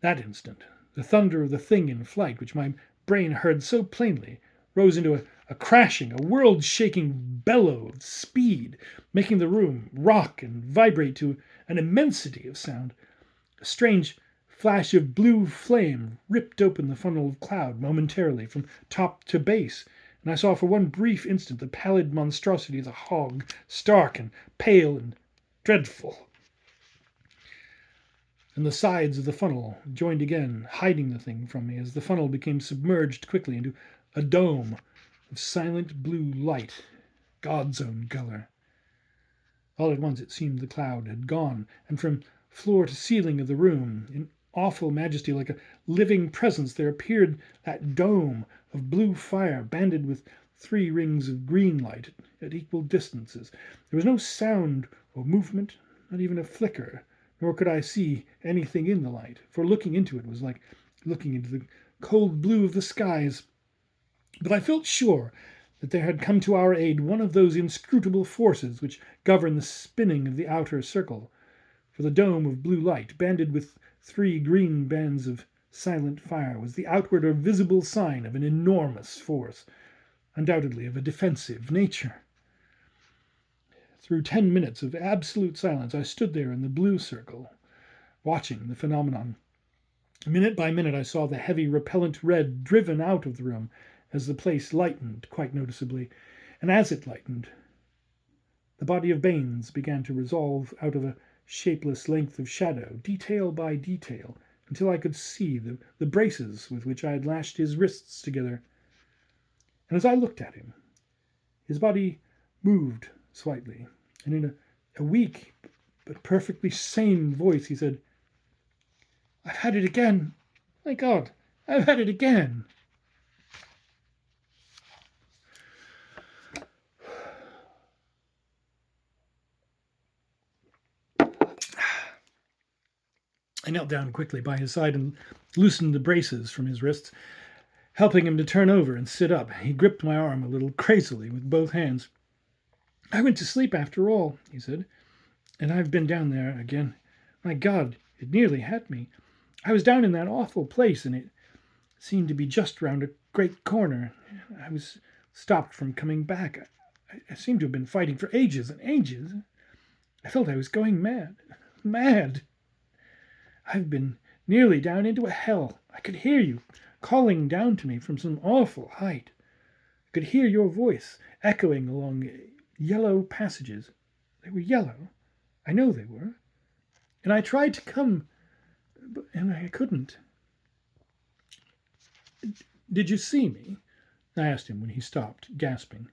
That instant, the thunder of the thing in flight, which my brain heard so plainly, rose into a crashing, a world-shaking bellow of speed, making the room rock and vibrate to an immensity of sound. A strange flash of blue flame ripped open the funnel of cloud momentarily from top to base, and I saw for one brief instant the pallid monstrosity of the hog, stark and pale and dreadful. And the sides of the funnel joined again, hiding the thing from me as the funnel became submerged quickly into a dome of silent blue light, God's own color. All at once it seemed the cloud had gone, and from floor to ceiling of the room, in awful majesty, like a living presence, there appeared that dome of blue fire, banded with 3 rings of green light at equal distances. There was no sound or movement, not even a flicker, nor could I see anything in the light, for looking into it was like looking into the cold blue of the skies. But I felt sure that there had come to our aid one of those inscrutable forces which govern the spinning of the outer circle, for the dome of blue light, banded with 3 green bands of silent fire, was the outward or visible sign of an enormous force, undoubtedly of a defensive nature. Through 10 minutes of absolute silence, I stood there in the blue circle, watching the phenomenon. Minute by minute, I saw the heavy, repellent red driven out of the room as the place lightened quite noticeably, and as it lightened, the body of Baines began to resolve out of a shapeless length of shadow, detail by detail, until I could see the braces with which I had lashed his wrists together. And as I looked at him, his body moved slightly, and in a weak but perfectly sane voice, he said, "I've had it again. My God, I've had it again." I knelt down quickly by his side and loosened the braces from his wrists, helping him to turn over and sit up. He gripped my arm a little crazily with both hands. "I went to sleep after all," he said, "and I've been down there again. My God, it nearly had me. I was down in that awful place, and it seemed to be just round a great corner. I was stopped from coming back. I seemed to have been fighting for ages and ages. I felt I was going mad. Mad. I've been nearly down into a hell. I could hear you calling down to me from some awful height. I could hear your voice echoing along yellow passages. They were yellow. I know they were. And I tried to come, and I couldn't." "Did you see me?" I asked him when he stopped, gasping.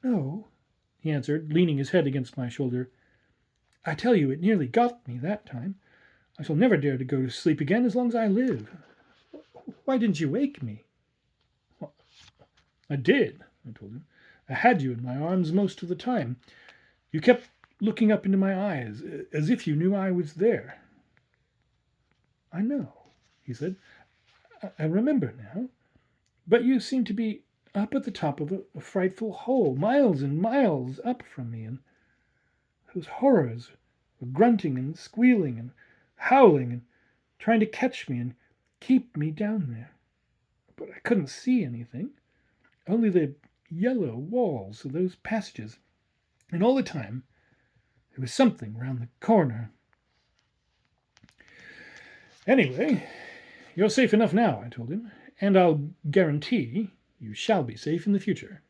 "No," he answered, leaning his head against my shoulder. "I tell you, it nearly got me that time. I shall never dare to go to sleep again as long as I live. Why didn't you wake me?" "Well, I did," I told him. "I had you in my arms most of the time. You kept looking up into my eyes, as if you knew I was there." "I know," he said. "I remember now. But you seemed to be up at the top of a frightful hole, miles and miles up from me, and those horrors were grunting and squealing and howling and trying to catch me and keep me down there. But I couldn't see anything, only the yellow walls of those passages. And all the time, there was something round the corner. Anyway, you're safe enough now," I told him, "and I'll guarantee you shall be safe in the future."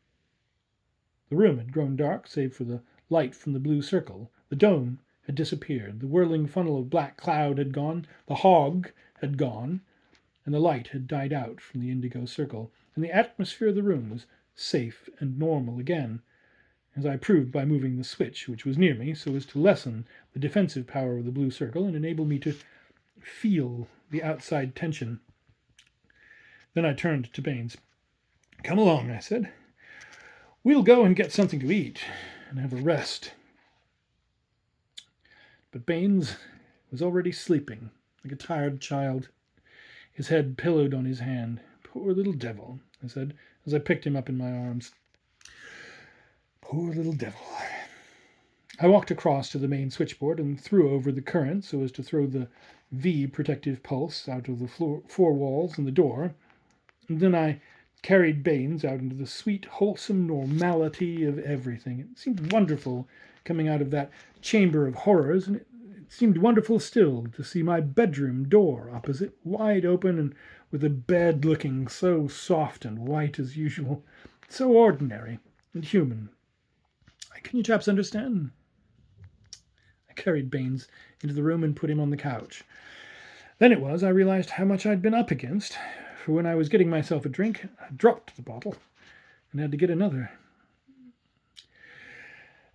The room had grown dark, save for the light from the blue circle. The dome had disappeared. The whirling funnel of black cloud had gone. The hog had gone, and the light had died out from the indigo circle, and the atmosphere of the room was safe and normal again, as I proved by moving the switch, which was near me, so as to lessen the defensive power of the blue circle and enable me to feel the outside tension. Then I turned to Baines. "Come along," I said. "We'll go and get something to eat and have a rest." But Baines was already sleeping like a tired child, his head pillowed on his hand. "Poor little devil," I said, as I picked him up in my arms. "Poor little devil." I walked across to the main switchboard and threw over the current so as to throw the V protective pulse out of the four walls and the door. And then I carried Baines out into the sweet, wholesome normality of everything. It seemed wonderful coming out of that chamber of horrors, and it seemed wonderful still to see my bedroom door opposite, wide open and with the bed looking so soft and white as usual, so ordinary and human. Can you chaps understand? I carried Baines into the room and put him on the couch. Then it was I realized how much I'd been up against, for when I was getting myself a drink, I dropped the bottle and had to get another.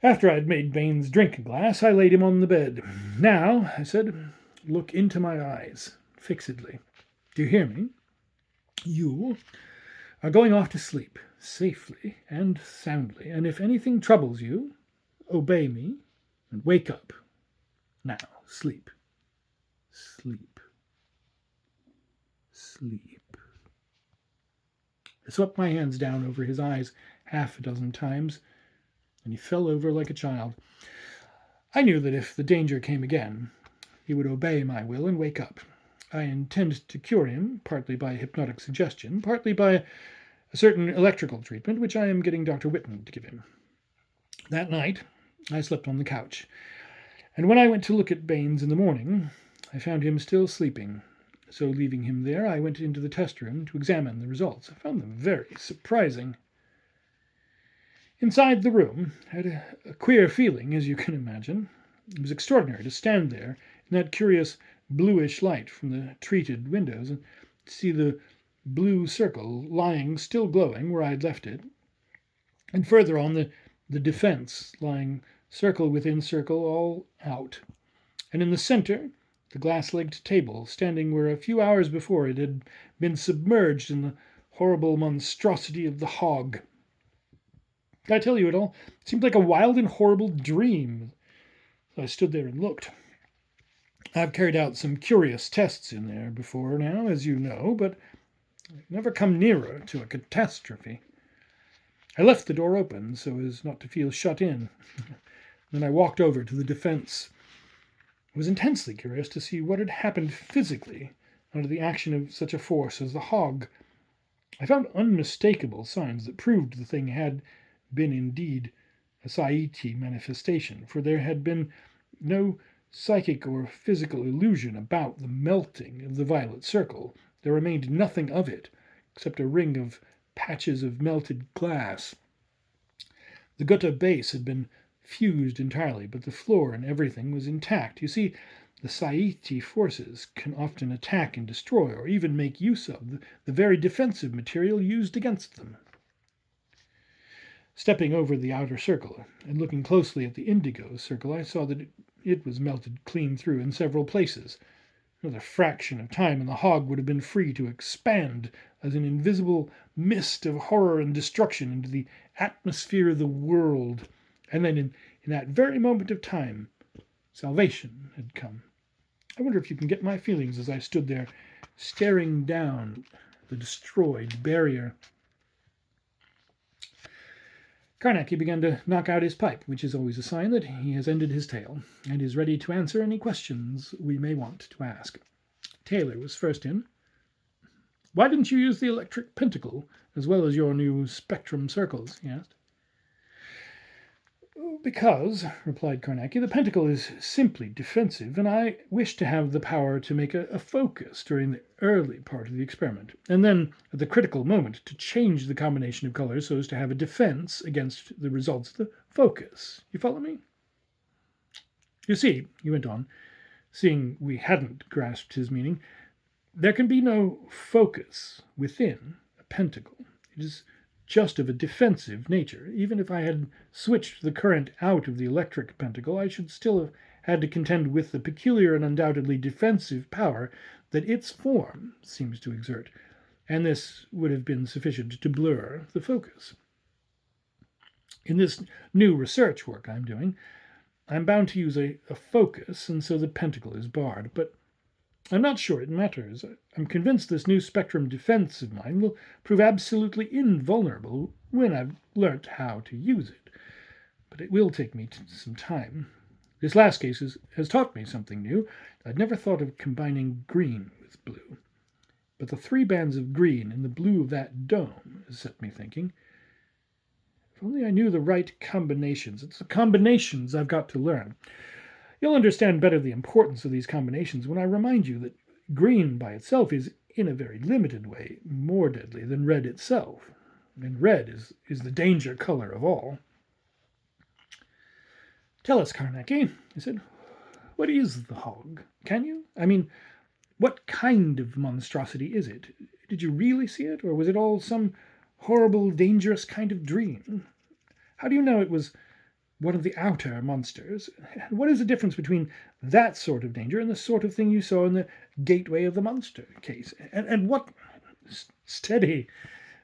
After I'd made Baines drink a glass, I laid him on the bed. "Now," I said, "look into my eyes, fixedly. Do you hear me? You are going off to sleep, safely and soundly, and if anything troubles you, obey me and wake up. Now, sleep, sleep, sleep." I swept my hands down over his eyes half a dozen times, and he fell over like a child. I knew that if the danger came again, he would obey my will and wake up. I intend to cure him, partly by hypnotic suggestion, partly by a certain electrical treatment, which I am getting Dr. Whitman to give him. That night, I slept on the couch, and when I went to look at Baines in the morning, I found him still sleeping. So, leaving him there, I went into the test room to examine the results. I found them very surprising. Inside the room, I had a queer feeling, as you can imagine. It was extraordinary to stand there in that curious bluish light from the treated windows and see the blue circle lying still glowing where I had left it, and further on the defense lying circle within circle, all out. And in the center, the glass-legged table, standing where a few hours before it had been submerged in the horrible monstrosity of the hog. I tell you, it all seemed like a wild and horrible dream. So I stood there and looked. I've carried out some curious tests in there before now, as you know, but I've never come nearer to a catastrophe. I left the door open so as not to feel shut in. Then I walked over to the defense. I was intensely curious to see what had happened physically under the action of such a force as the hog. I found unmistakable signs that proved the thing had been indeed a Sai'iti manifestation, for there had been no psychic or physical illusion about the melting of the violet circle. There remained nothing of it except a ring of patches of melted glass. The gutta base had been fused entirely, but the floor and everything was intact. You see, the Sai'iti forces can often attack and destroy, or even make use of, the very defensive material used against them. Stepping over the outer circle and looking closely at the indigo circle, I saw that it was melted clean through in several places. Another fraction of time, and the hog would have been free to expand as an invisible mist of horror and destruction into the atmosphere of the world. And then in that very moment of time, salvation had come. I wonder if you can get my feelings as I stood there staring down the destroyed barrier. Carnacki began to knock out his pipe, which is always a sign that he has ended his tale, and is ready to answer any questions we may want to ask. Taylor was first in. "Why didn't you use the electric pentacle as well as your new spectrum circles?" he asked. "Because," replied Carnacki, "the pentacle is simply defensive, and I wish to have the power to make a focus during the early part of the experiment, and then, at the critical moment, to change the combination of colors so as to have a defense against the results of the focus. You follow me?" "You see," he went on, seeing we hadn't grasped his meaning, "there can be no focus within a pentacle. It is just of a defensive nature. Even if I had switched the current out of the electric pentacle, I should still have had to contend with the peculiar and undoubtedly defensive power that its form seems to exert, and this would have been sufficient to blur the focus. In this new research work I'm doing, I'm bound to use a focus, and so the pentacle is barred, but I'm not sure it matters. I'm convinced this new spectrum defense of mine will prove absolutely invulnerable when I've learnt how to use it. But it will take me some time. This last case has taught me something new. I'd never thought of combining green with blue. But the 3 bands of green in the blue of that dome has set me thinking. If only I knew the right combinations. It's the combinations I've got to learn. You'll understand better the importance of these combinations when I remind you that green by itself is, in a very limited way, more deadly than red itself. And red is the danger color of all. "Tell us, Carnacki," I said, "what is the hog? Can you? I mean, what kind of monstrosity is it? Did you really see it, or was it all some horrible, dangerous kind of dream? How do you know it was one of the outer monsters? What is the difference between that sort of danger and the sort of thing you saw in the Gateway of the Monster case? And what—" "Steady,"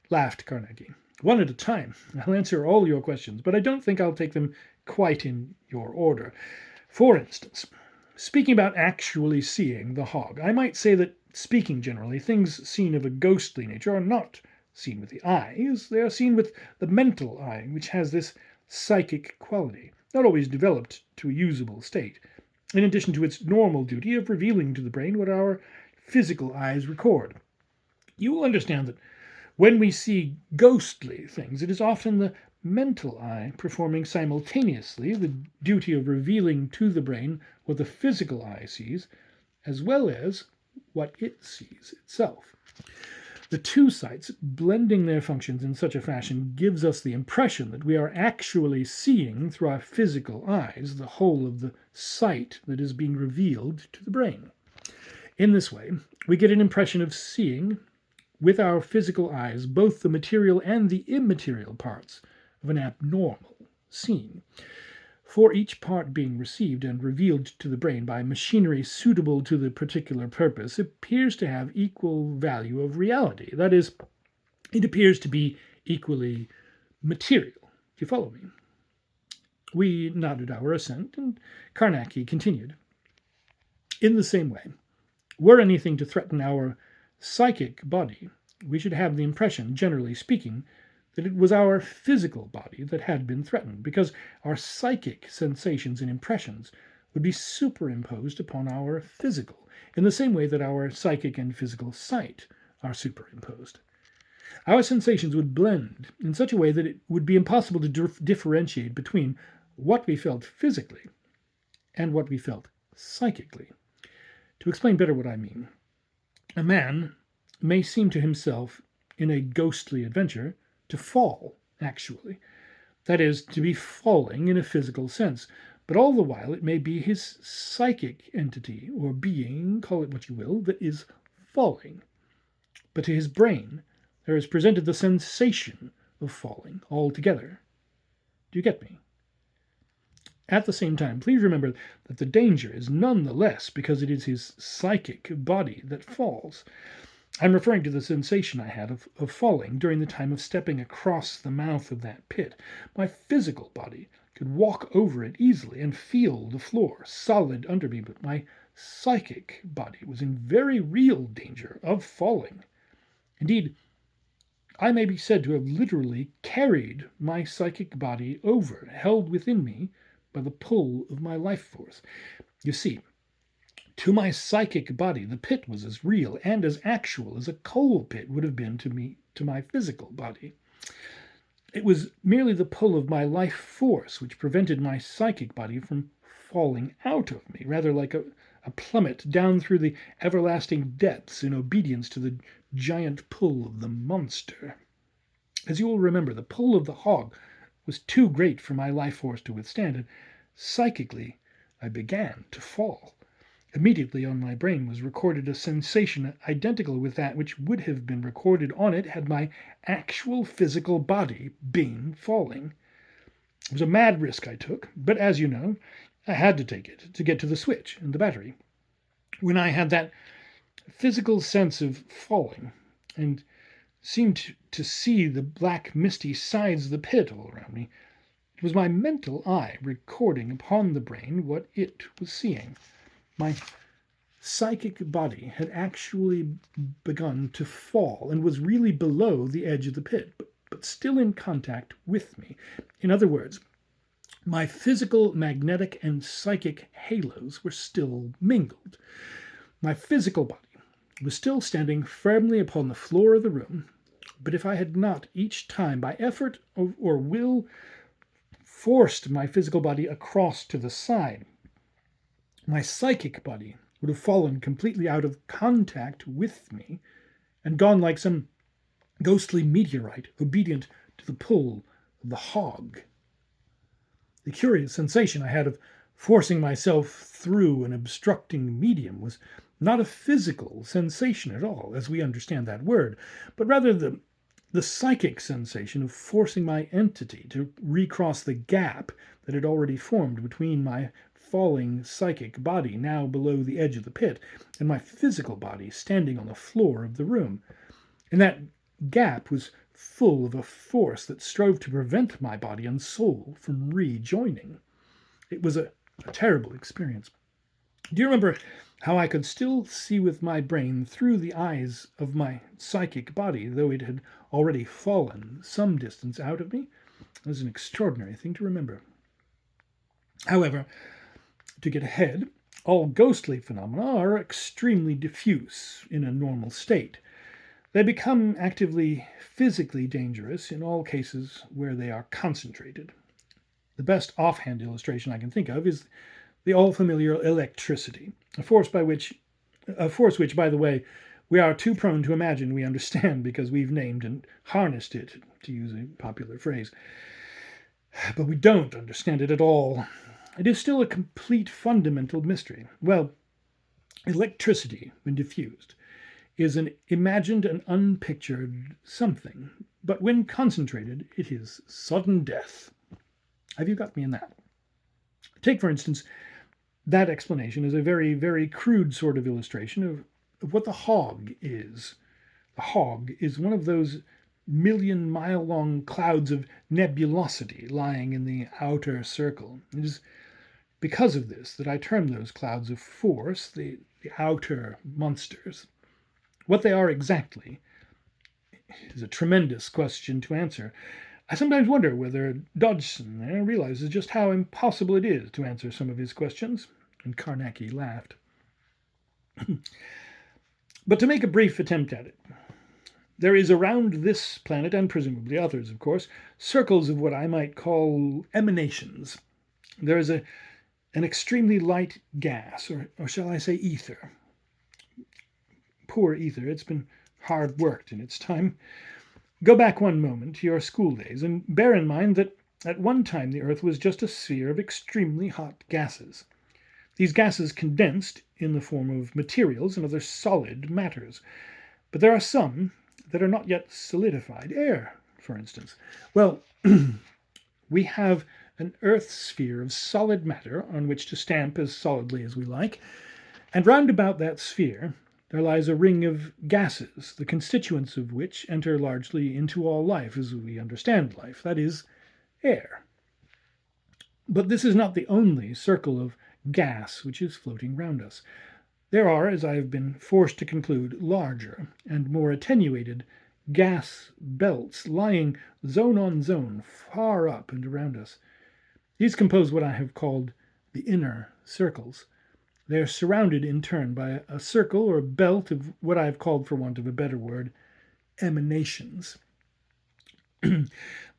laughed Carnacki. "One at a time. I'll answer all your questions, but I don't think I'll take them quite in your order. For instance, speaking about actually seeing the hog, I might say that, speaking generally, things seen of a ghostly nature are not seen with the eyes. They are seen with the mental eye, which has this psychic quality, not always developed to a usable state, in addition to its normal duty of revealing to the brain what our physical eyes record. You will understand that when we see ghostly things, it is often the mental eye performing simultaneously the duty of revealing to the brain what the physical eye sees, as well as what it sees itself. The 2 sights blending their functions in such a fashion gives us the impression that we are actually seeing through our physical eyes the whole of the sight that is being revealed to the brain. In this way, we get an impression of seeing with our physical eyes both the material and the immaterial parts of an abnormal scene. for each part being received and revealed to the brain by machinery suitable to the particular purpose, appears to have equal value of reality. That is, it appears to be equally material. Do you follow me? We nodded our assent, and Carnacki continued. In the same way, were anything to threaten our psychic body, we should have the impression, generally speaking, that it was our physical body that had been threatened, because our psychic sensations and impressions would be superimposed upon our physical, in the same way that our psychic and physical sight are superimposed. Our sensations would blend in such a way that it would be impossible to differentiate between what we felt physically and what we felt psychically. To explain better what I mean, a man may seem to himself in a ghostly adventure to fall, actually. That is, to be falling in a physical sense, but all the while it may be his psychic entity, or being, call it what you will, that is falling. But to his brain there is presented the sensation of falling altogether. Do you get me? At the same time, please remember that the danger is none the less because it is his psychic body that falls. I'm referring to the sensation I had of falling during the time of stepping across the mouth of that pit. My physical body could walk over it easily and feel the floor solid under me, but my psychic body was in very real danger of falling. Indeed, I may be said to have literally carried my psychic body over, held within me by the pull of my life force. You see, to my psychic body, the pit was as real and as actual as a coal pit would have been to my physical body. It was merely the pull of my life force which prevented my psychic body from falling out of me, rather like a plummet down through the everlasting depths in obedience to the giant pull of the monster. As you will remember, the pull of the hog was too great for my life force to withstand, and psychically I began to fall. Immediately on my brain was recorded a sensation identical with that which would have been recorded on it had my actual physical body been falling. It was a mad risk I took, but as you know, I had to take it to get to the switch and the battery. When I had that physical sense of falling and seemed to see the black misty sides of the pit all around me, it was my mental eye recording upon the brain what it was seeing. My psychic body had actually begun to fall and was really below the edge of the pit, but still in contact with me. In other words, my physical, magnetic, and psychic halos were still mingled. My physical body was still standing firmly upon the floor of the room, but if I had not each time, by effort or will, forced my physical body across to the side, my psychic body would have fallen completely out of contact with me and gone like some ghostly meteorite obedient to the pull of the hog. The curious sensation I had of forcing myself through an obstructing medium was not a physical sensation at all, as we understand that word, but rather the psychic sensation of forcing my entity to recross the gap that had already formed between my falling psychic body, now below the edge of the pit, and my physical body standing on the floor of the room. And that gap was full of a force that strove to prevent my body and soul from rejoining. It was a terrible experience. Do you remember how I could still see with my brain through the eyes of my psychic body, though it had already fallen some distance out of me? It was an extraordinary thing to remember. However, to get ahead, all ghostly phenomena are extremely diffuse in a normal state. They become actively physically dangerous in all cases where they are concentrated. The best offhand illustration I can think of is the all-familiar electricity, a force which, by the way, we are too prone to imagine we understand because we've named and harnessed it, to use a popular phrase. But we don't understand it at all. It is still a complete fundamental mystery. Well, electricity, when diffused, is an imagined and unpictured something, but when concentrated, it is sudden death. Have you got me in that? Take, for instance, that explanation is a very, very crude sort of illustration of what the hog is. The hog is one of those million-mile-long clouds of nebulosity lying in the outer circle. It is because of this that I term those clouds of force the outer monsters. What they are exactly is a tremendous question to answer. I sometimes wonder whether Hodgson realizes just how impossible it is to answer some of his questions. And Carnacki laughed. But to make a brief attempt at it, there is around this planet, and presumably others, of course, circles of what I might call emanations. There is an extremely light gas, or shall I say ether. Poor ether, it's been hard worked in its time. Go back one moment to your school days and bear in mind that at one time the Earth was just a sphere of extremely hot gases. These gases condensed in the form of materials and other solid matters. But there are some that are not yet solidified. Air, for instance. Well, we have an Earth sphere of solid matter on which to stamp as solidly as we like, and round about that sphere there lies a ring of gases, the constituents of which enter largely into all life as we understand life, that is, air. But this is not the only circle of gas which is floating round us. There are, as I have been forced to conclude, larger and more attenuated gas belts lying zone on zone far up and around us. These compose what I have called the inner circles. They are surrounded in turn by a circle or a belt of what I have called, for want of a better word, emanations.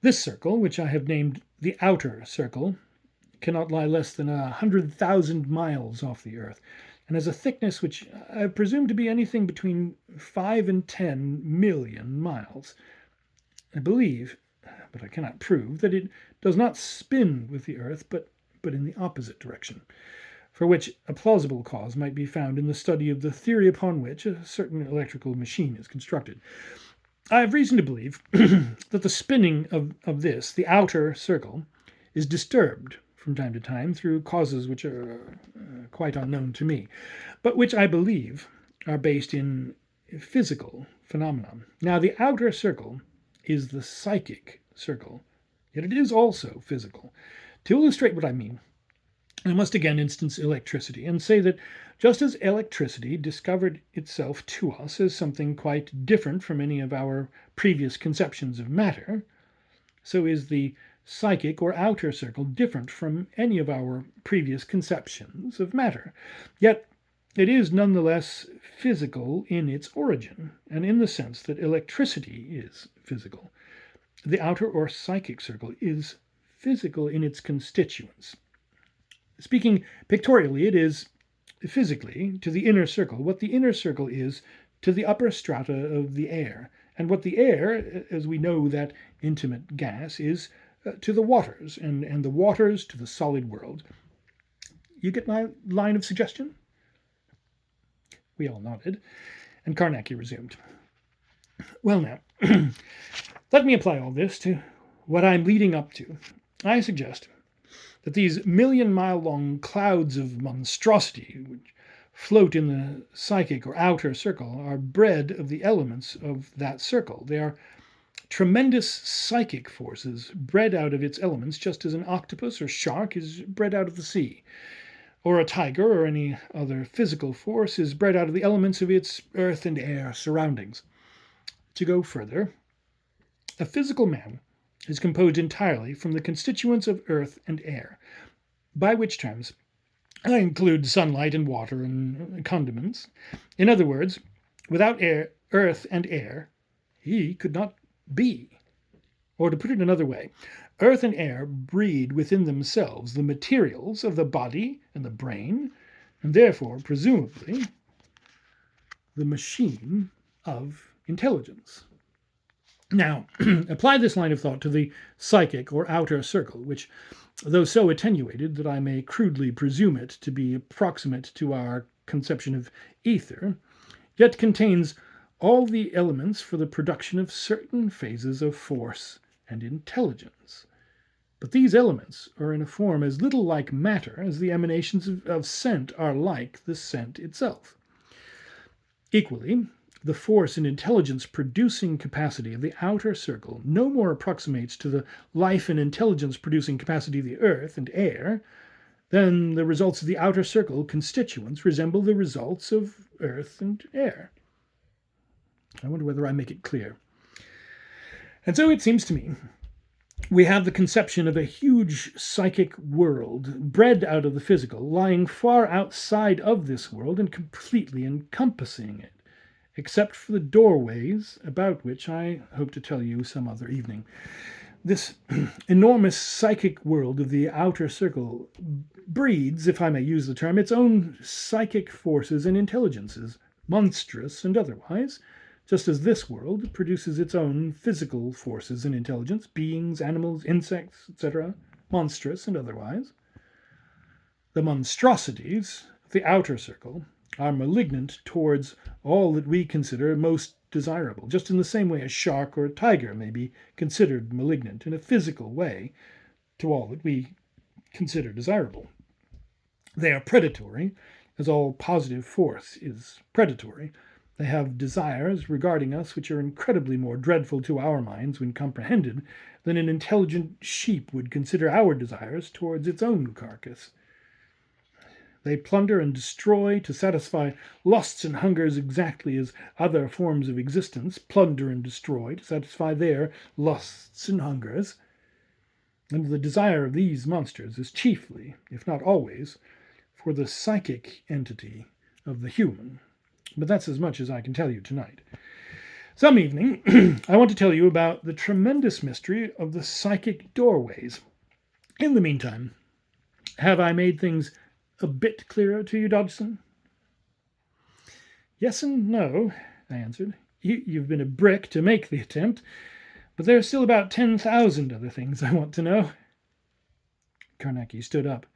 This circle, which I have named the outer circle, cannot lie less than 100,000 miles off the Earth, and has a thickness which I presume to be anything between 5 and 10 million miles. I believe, but I cannot prove, that it does not spin with the Earth, but in the opposite direction, for which a plausible cause might be found in the study of the theory upon which a certain electrical machine is constructed. I have reason to believe that the spinning of this, the outer circle, is disturbed from time to time through causes which are quite unknown to me, but which I believe are based in physical phenomena. Now, the outer circle is the psychic circle, yet it is also physical. To illustrate what I mean, I must again instance electricity and say that just as electricity discovered itself to us as something quite different from any of our previous conceptions of matter, so is the psychic or outer circle different from any of our previous conceptions of matter. Yet it is nonetheless physical in its origin, and in the sense that electricity is physical. The outer or psychic circle is physical in its constituents. Speaking pictorially, it is physically to the inner circle what the inner circle is to the upper strata of the air, and what the air, as we know that intimate gas, is to the waters, and the waters to the solid world. You get my line of suggestion? We all nodded, and Carnacki resumed. Well now, let me apply all this to what I'm leading up to. I suggest that these million-mile-long clouds of monstrosity which float in the psychic or outer circle are bred of the elements of that circle. They are tremendous psychic forces bred out of its elements, just as an octopus or shark is bred out of the sea, or a tiger or any other physical force is bred out of the elements of its earth and air surroundings. To go further, a physical man is composed entirely from the constituents of earth and air, by which terms I include sunlight and water and condiments. In other words, without earth and air, he could not be. Or to put it another way, earth and air breed within themselves the materials of the body and the brain, and therefore, presumably, the machine of intelligence. Now, apply this line of thought to the psychic or outer circle, which, though so attenuated that I may crudely presume it to be approximate to our conception of ether, yet contains all the elements for the production of certain phases of force and intelligence. But these elements are in a form as little like matter as the emanations of scent are like the scent itself. Equally, the force and intelligence producing capacity of the outer circle no more approximates to the life and intelligence producing capacity of the earth and air than the results of the outer circle constituents resemble the results of earth and air. I wonder whether I make it clear. And so it seems to me we have the conception of a huge psychic world bred out of the physical, lying far outside of this world and completely encompassing it, except for the doorways about which I hope to tell you some other evening. This enormous psychic world of the outer circle breeds, if I may use the term, its own psychic forces and intelligences, monstrous and otherwise, just as this world produces its own physical forces and intelligence, beings, animals, insects, etc., monstrous and otherwise. The monstrosities of the outer circle are malignant towards all that we consider most desirable, just in the same way a shark or a tiger may be considered malignant in a physical way to all that we consider desirable. They are predatory, as all positive force is predatory. They have desires regarding us which are incredibly more dreadful to our minds when comprehended than an intelligent sheep would consider our desires towards its own carcass. They plunder and destroy to satisfy lusts and hungers exactly as other forms of existence plunder and destroy to satisfy their lusts and hungers. And the desire of these monsters is chiefly, if not always, for the psychic entity of the human. But that's as much as I can tell you tonight. Some evening, I want to tell you about the tremendous mystery of the psychic doorways. In the meantime, have I made things a bit clearer to you, Hodgson? Yes and no, I answered. You've been a brick to make the attempt, but there are still about 10,000 other things I want to know. Carnacki stood up.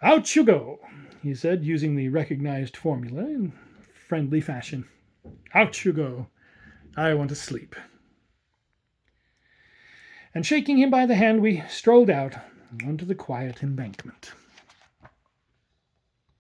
Out you go, he said, using the recognized formula in friendly fashion. Out you go. I want to sleep. And shaking him by the hand, we strolled out onto the quiet embankment.